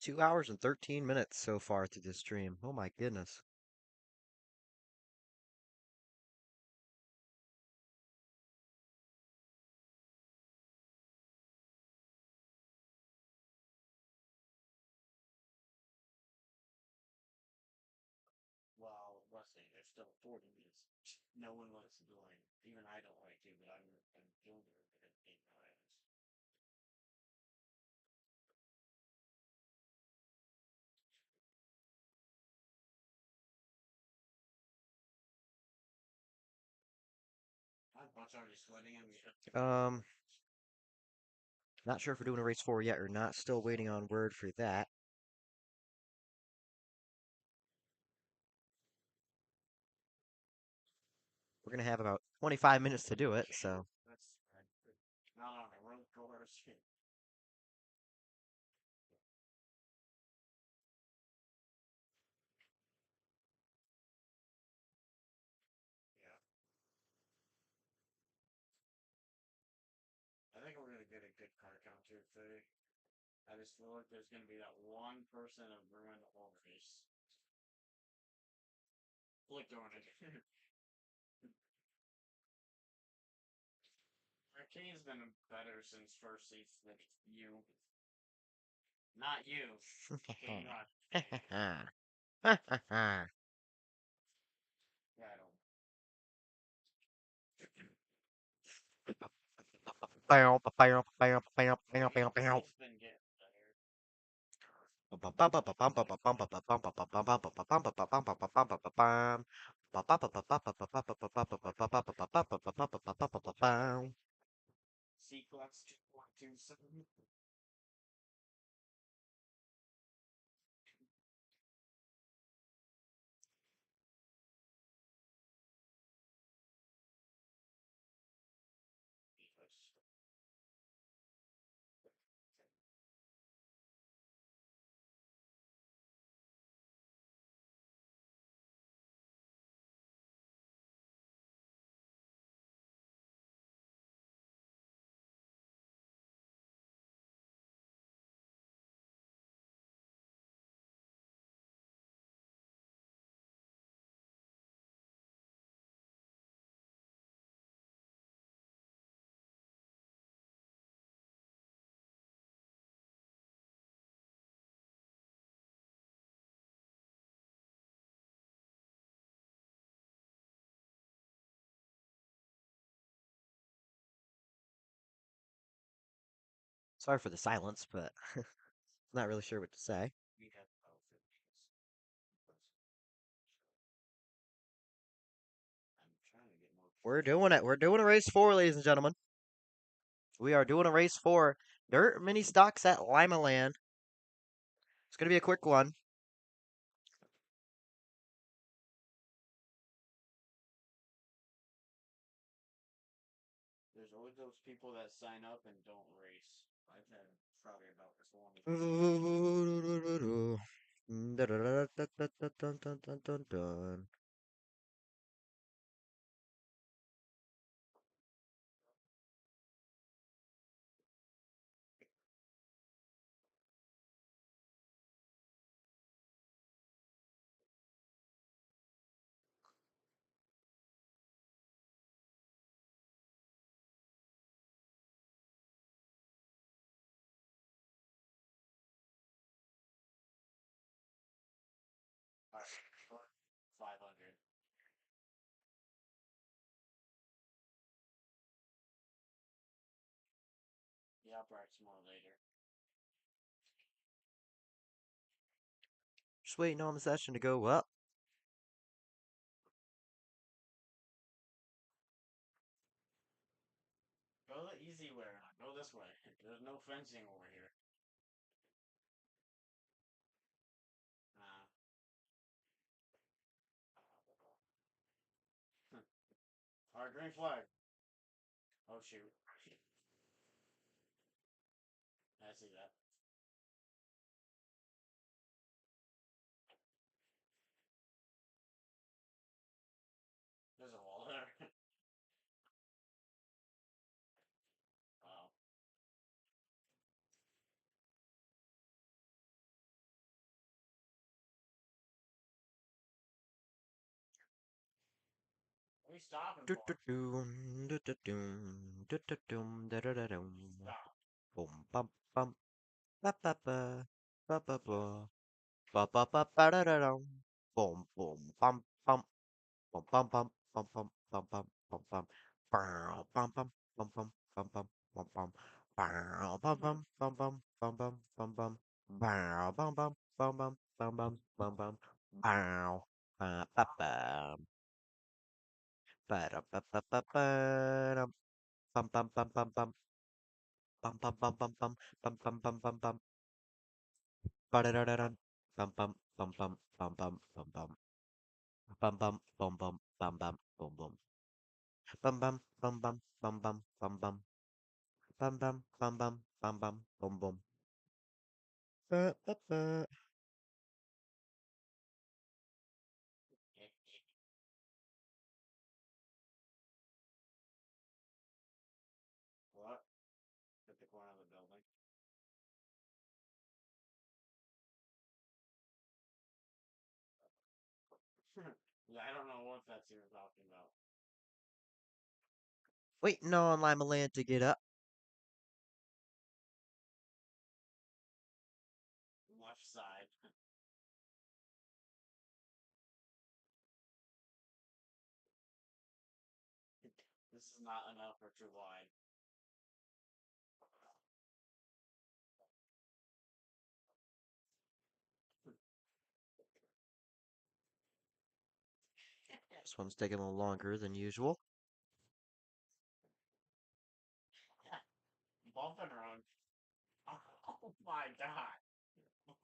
2 hours and 13 minutes so far through this stream. Oh my goodness. still 40 minutes. No one wants to like. Even I don't like it, but I'm doing it at 8 minutes. My butt's already sweating. Um, not sure if we're doing a race 4 yet or not. Still waiting on word for that. We're gonna have about 25 minutes to do it, so That's not on a road course. Yeah. I think we're gonna get a good car count here today. I just feel like there's gonna be that one person that ruined the whole race. Flicked on it. Arcane's been better since first seats than you. Not you. Kane, not Kane. Yeah, I don't. He's been getting better. C-Class 2.27. Sorry for the silence, but not really sure what to say. We have about 15 I'm trying to get more. We're doing it. We're doing a race 4, ladies and gentlemen. We are doing a race 4 dirt mini stocks at LIMALAND. It's gonna be a quick one. There's always those people that sign up and don't race. I've had probably about this long. Alright, 500. The uprights more later. Just waiting on the session to go up. Go the easy way. Go this way. There's no fencing over here. Alright, green flag. Oh shoot. I see that. There's a wall there. Wow. What are you stopping for? Stop. Boom, bum, bum, ba ba ba, ba ba ba, ba ba ba ba da da dum, boom, boom, bum, bum. Bum bum bum bum bum bum bum bum bum. Bow, bum bum bum bum bum bum bum bum. Bow, bum bum bum bum bum bum bum bum. Bow, bum bum bum bum bum bum bum bum. Bow. Ba ba ba. Ba da ba ba ba ba dum. Bum bum bum bum bum. Bum bum bum bum bum bum bum bum bum bum. Ba da da da dum. Bum bum bum bum bum bum bum bum. Bum bum bum bum bum bum bum bum. Bum bum bum bum bum bum bum bum. Bum bum bum bum bum bum bum bum. Ba ba ba. What? At the corner of the building. Yeah, I don't know what that's you're talking about. Waiting on LIMALAND to get up. Left side. This is not enough or too wide. This one's taking a little longer than usual. Bumping around. Oh my god.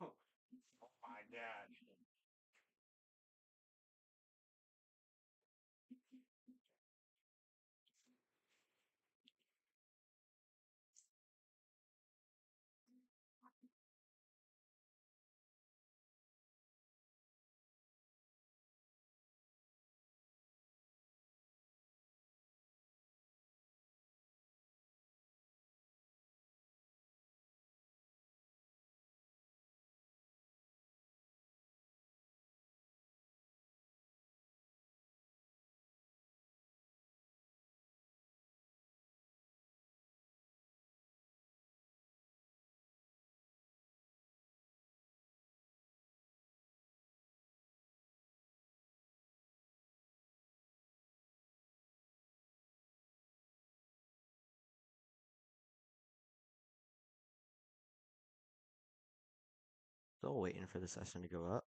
Oh my god. Still waiting for the session to go up.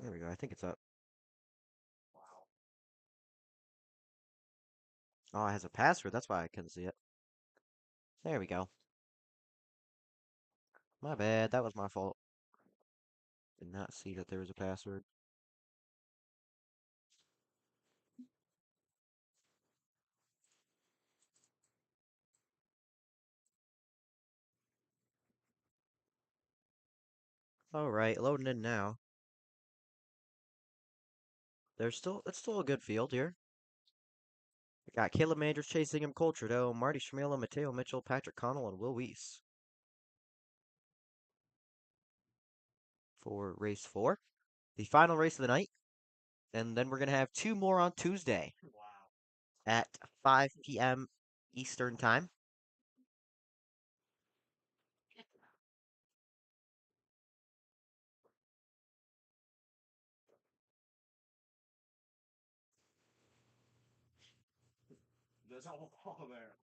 There we go. I think it's up. Wow. Oh, it has a password. That's why I couldn't see it. There we go. My bad. That was my fault. Did not see that there was a password. All right, loading in now. It's still a good field here. We got Caleb Manders chasing him, Cole Trudeau, Marty Schmila, Mateo Mitchell, Patrick Connell, and Will Weiss for race 4. The final race of the night. And then we're going to have 2 more on Tuesday Wow. at 5 p.m. Eastern Time. There's a wall there.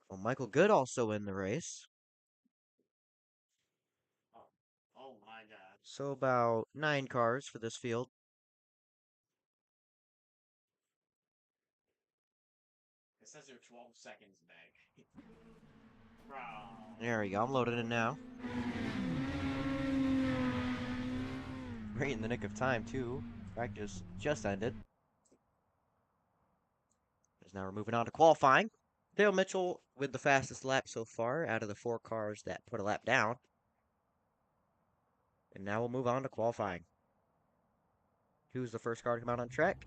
Well, Michael Good also in the race. Oh. Oh my god. So about 9 cars for this field. It says you're 12 seconds back. Bro. There we go. I'm loading in now. Right in the nick of time, too. Practice just ended. As now we're moving on to qualifying. Dale Mitchell with the fastest lap so far out of the 4 cars that put a lap down. And now we'll move on to qualifying. Who's the first car to come out on track?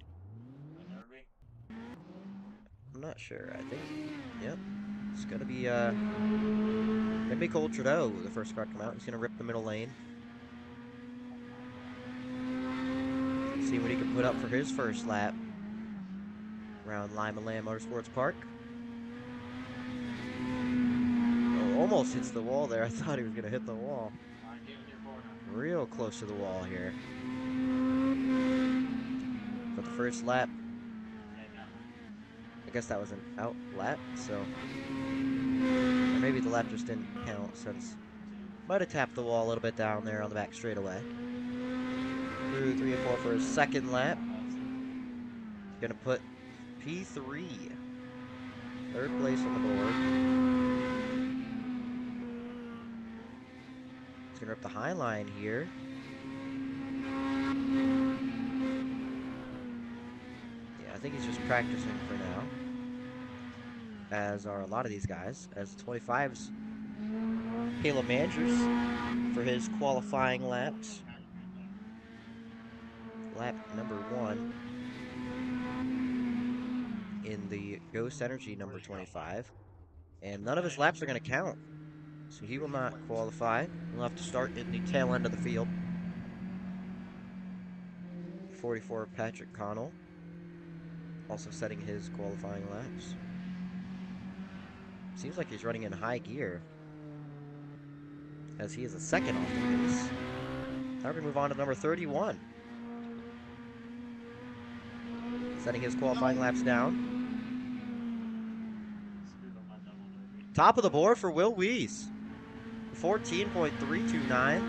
Derby? I'm not sure. I think, yep. It's gonna be Cole Trudeau, the first car to come out. He's gonna rip the middle lane. See what he can put up for his first lap around LIMALAND Motorsports Park. Oh, almost hits the wall there. I thought he was going to hit the wall. Real close to the wall here. For the first lap. I guess that was an out lap, so... Or maybe the lap just didn't count since... Might have tapped the wall a little bit down there on the back straightaway. Through 3 and 4 for his second lap. Gonna put P3. Third place on the board. He's gonna rip the high line here. Yeah, I think he's just practicing for now. As are a lot of these guys. As the 25's Caleb Mangers for his qualifying laps. Lap number 1 in the Ghost Energy number 25. And none of his laps are going to count. So he will not qualify. He'll have to start in the tail end of the field. 44 Patrick Connell. Also setting his qualifying laps. Seems like he's running in high gear. As he is a second off the pace. Now we move on to number 31. Setting his qualifying laps down. Top of the board for Will Weiss. 14.329.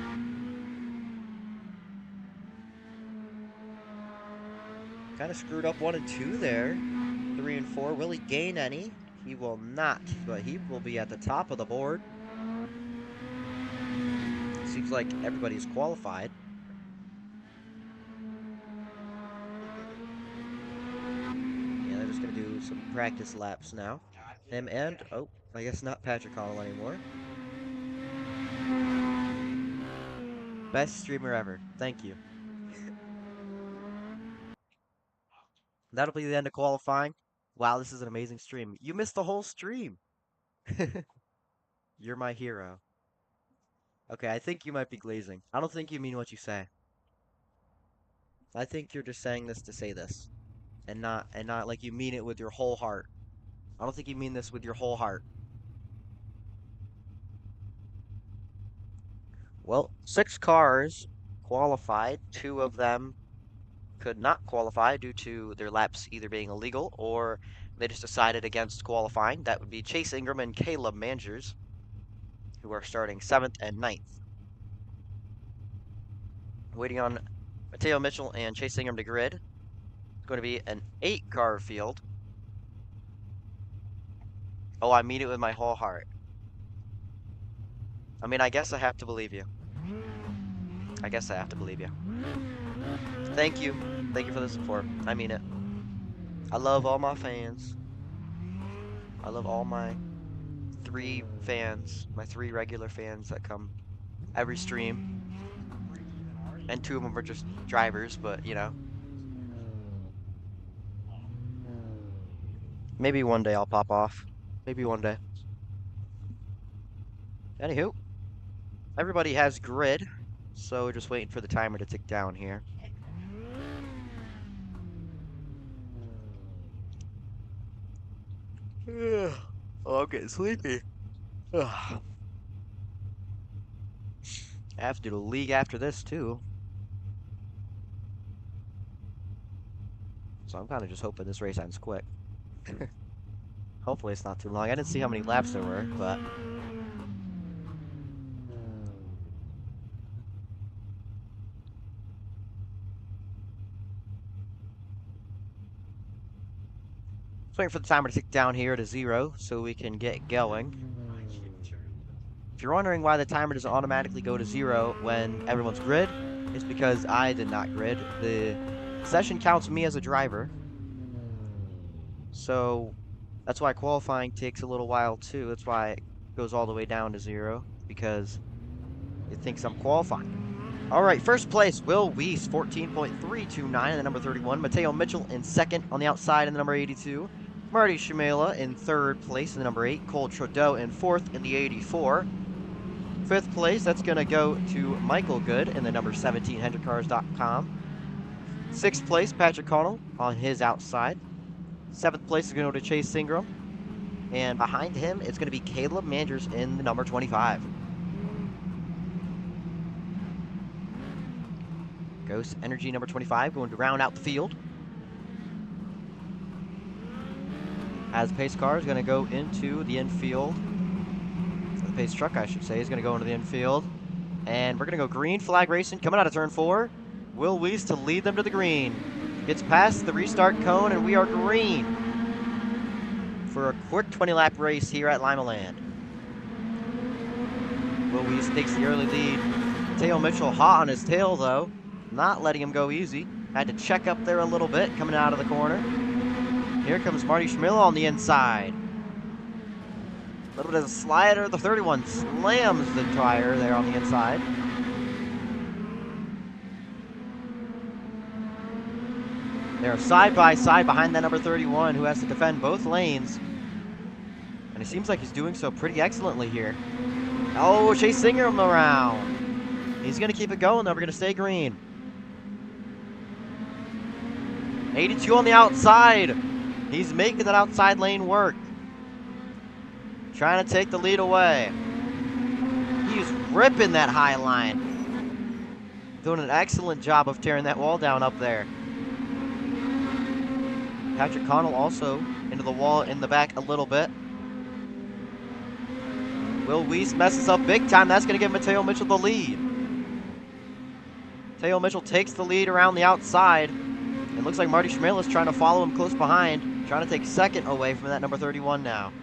Kind of screwed up 1 and 2 there. 3 and 4. Will he gain any? He will not, but he will be at the top of the board. Seems like everybody's qualified. Yeah, they're just going to do some practice laps now. Him and, oh, I guess not Patrick Connell anymore. Best streamer ever. Thank you. That'll be the end of qualifying. Wow, this is an amazing stream. You missed the whole stream. You're my hero. Okay, I think you might be glazing. I don't think you mean what you say. I think you're just saying this to say this. And not like you mean it with your whole heart. I don't think you mean this with your whole heart. Well, 6 cars qualified. 2 of them could not qualify due to their laps either being illegal or they just decided against qualifying. That would be Chase Ingram and Caleb Mangers, who are starting 7th and 9th. Waiting on Mateo Mitchell and Chase Ingram to grid. It's going to be an 8-car field. Oh, I mean it with my whole heart. I mean, I guess I have to believe you. I guess I have to believe you. Thank you. Thank you for the support. I mean it. I love all my fans. I love all my 3 fans. My 3 regular fans that come every stream. And 2 of them are just drivers, but, you know. Maybe one day I'll pop off. Maybe one day. Anywho. Everybody has grid. So we're just waiting for the timer to tick down here. Oh, I'm getting sleepy. Ugh. I have to do the league after this, too. So I'm kind of just hoping this race ends quick. Hopefully it's not too long. I didn't see how many laps there were, but... Just waiting for the timer to tick down here to 0 so we can get going. If you're wondering why the timer doesn't automatically go to 0 when everyone's grid, it's because I did not grid. The session counts me as a driver. So that's why qualifying takes a little while too. That's why it goes all the way down to 0, because it thinks I'm qualifying. Alright, first place, Will Weiss, 14.329 in the number 31. Mateo Mitchell in second on the outside in the number 82. Marty Schmitt in third place in the number 8. Cole Trudeau in fourth in the 84. Fifth place, that's going to go to Michael Good in the number 17, HendrickCars.com. 6th place, Patrick Connell on his outside. 7th place is going to go to Chase Ingram. And behind him, it's going to be Caleb Manders in the number 25. Ghost Energy number 25 going to round out the field. As the pace car is going to go into the infield. The pace truck, I should say, is going to go into the infield. And we're going to go green flag racing coming out of turn 4. Will Weiss to lead them to the green. Gets past the restart cone, and we are green for a quick 20-lap race here at LIMALAND. Will Weiss takes the early lead. Mateo Mitchell hot on his tail, though. Not letting him go easy. Had to check up there a little bit coming out of the corner. Here comes Marty Schmitt on the inside. A little bit of a slider. The 31 slams the tire there on the inside. They're side by side behind that number 31 who has to defend both lanes. And it seems like he's doing so pretty excellently here. Oh, Chase Ingram around. He's going to keep it going, though. We're going to stay green. 82 on the outside. He's making that outside lane work. Trying to take the lead away. He's ripping that high line. Doing an excellent job of tearing that wall down up there. Patrick Connell also into the wall in the back a little bit. Will Weiss messes up big time. That's going to give Mateo Mitchell the lead. Mateo Mitchell takes the lead around the outside. It looks like Marty Schmitt is trying to follow him close behind. Trying to take second away from that number 31 now.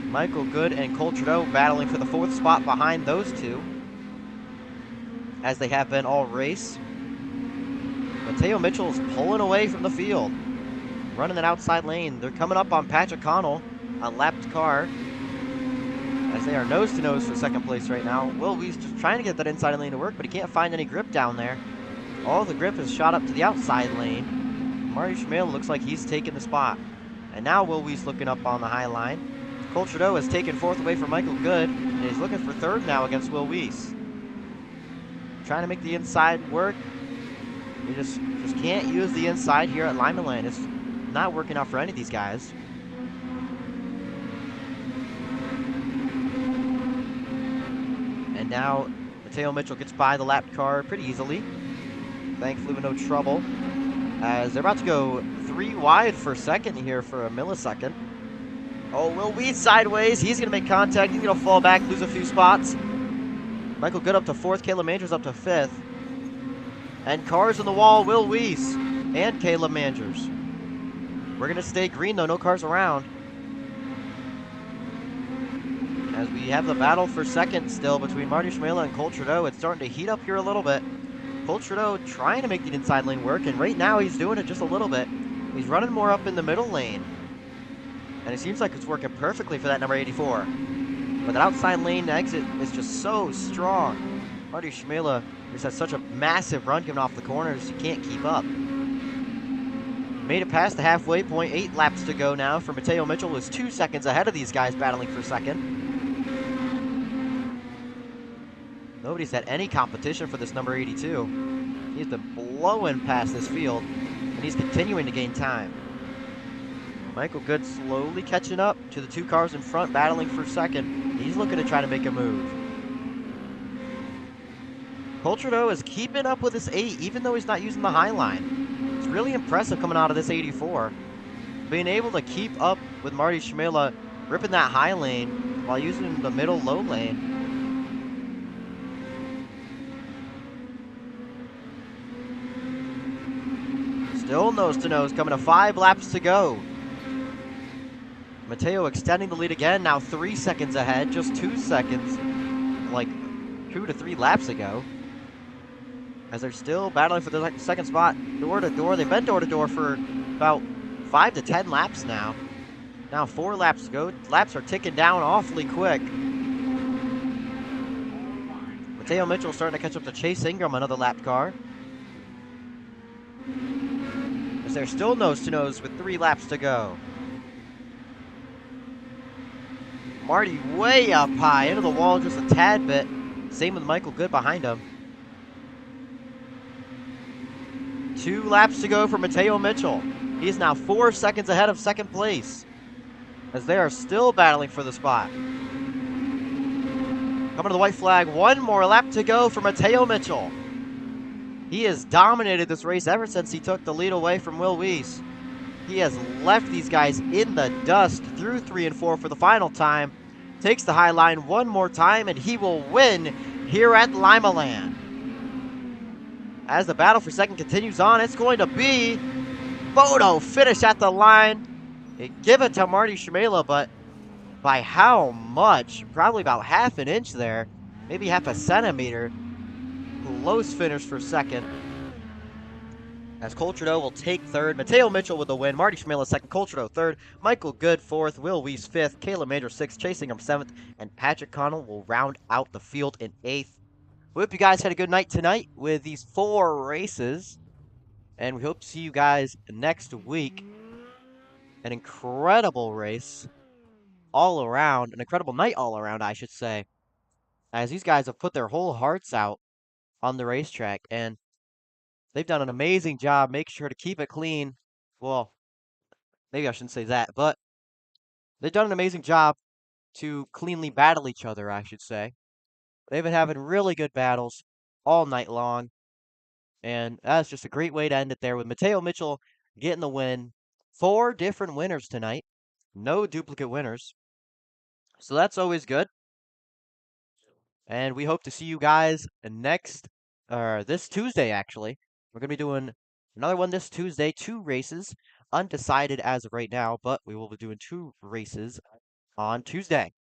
Michael Good and Cole Trudeau battling for the 4th spot behind those two, as they have been all race. Mateo Mitchell is pulling away from the field, running that outside lane. They're coming up on Patrick Connell, a lapped car, as they are nose to nose for 2nd place right now. Will Weiss just trying to get that inside lane to work, but he can't find any grip down there. All the grip is shot up to the outside lane. Marty Schmitt looks like he's taking the spot. And now Will Weiss looking up on the high line. Cole Trudeau has taken 4th away from Michael Good, and he's looking for 3rd now against Will Weiss. Trying to make the inside work. You just can't use the inside here at LIMALAND. It's not working out for any of these guys. And now Mateo Mitchell gets by the lapped car pretty easily. Thankfully with no trouble, as they're about to go 3 wide for 2nd here for a millisecond. Oh, Will Weiss sideways. He's going to make contact. He's going to fall back, lose a few spots. Michael Good up to 4th. Caleb Manders up to 5th. And cars on the wall, Will Weiss and Caleb Manders. We're going to stay green, though. No cars around. As we have the battle for 2nd still between Marty Schmitt and Cole Trudeau. It's starting to heat up here a little bit. Cole Trudeau trying to make the inside lane work, and right now he's doing it just a little bit. He's running more up in the middle lane. And it seems like it's working perfectly for that number 84. But that outside lane exit is just so strong. Marty Schmitt just has such a massive run coming off the corners, you can't keep up. Made it past the halfway point, 8 laps to go now for Mateo Mitchell, who's 2 seconds ahead of these guys battling for 2nd. Nobody's had any competition for this number 82. He's been blowing past this field, and he's continuing to gain time. Michael Good slowly catching up to the 2 cars in front, battling for 2nd. He's looking to try to make a move. Cole Trudeau is keeping up with this 8, even though he's not using the high line. It's really impressive coming out of this 84. Being able to keep up with Marty Schmitt, ripping that high lane while using the middle low lane. Still nose to nose, coming to 5 laps to go. Mateo extending the lead again, now 3 seconds ahead, just 2 seconds, like 2 to 3 laps ago. As they're still battling for the 2nd spot, door to door. They've been door to door for about 5 to 10 laps now. Now 4 laps to go. Laps are ticking down awfully quick. Mateo Mitchell starting to catch up to Chase Ingram, another lapped car. As they're still nose to nose with 3 laps to go. Marty way up high, into the wall just a tad bit. Same with Michael Good behind him. 2 laps to go for Mateo Mitchell. He's now 4 seconds ahead of second place, as they are still battling for the spot. Coming to the white flag, 1 more lap to go for Mateo Mitchell. He has dominated this race ever since he took the lead away from Will Weiss. He has left these guys in the dust through 3 and 4 for the final time. Takes the high line 1 more time, and he will win here at LIMALAND. As the battle for second continues on, it's going to be photo finish at the line. They give it to Marty Schmitt, but by how much? Probably about half an inch there, maybe half a centimeter. Close finish for second, as Cole Trudeau will take third. Mateo Mitchell with the win. Marty Schmitt second. Cole Trudeau third. Michael Good fourth. Will Weiss fifth. Caleb Major sixth. Chasing him seventh. And Patrick Connell will round out the field in eighth. We hope you guys had a good night tonight with these 4 races. And we hope to see you guys next week. An incredible race all around. An incredible night all around, I should say. As these guys have put their whole hearts out on the racetrack. And they've done an amazing job making sure to keep it clean. Well, maybe I shouldn't say that, but they've done an amazing job to cleanly battle each other, I should say. They've been having really good battles all night long. And that's just a great way to end it there with Mateo Mitchell getting the win. 4 different winners tonight. No duplicate winners. So that's always good. And we hope to see you guys this Tuesday, actually. We're going to be doing another one this Tuesday. 2 races. Undecided as of right now, but we will be doing 2 races on Tuesday.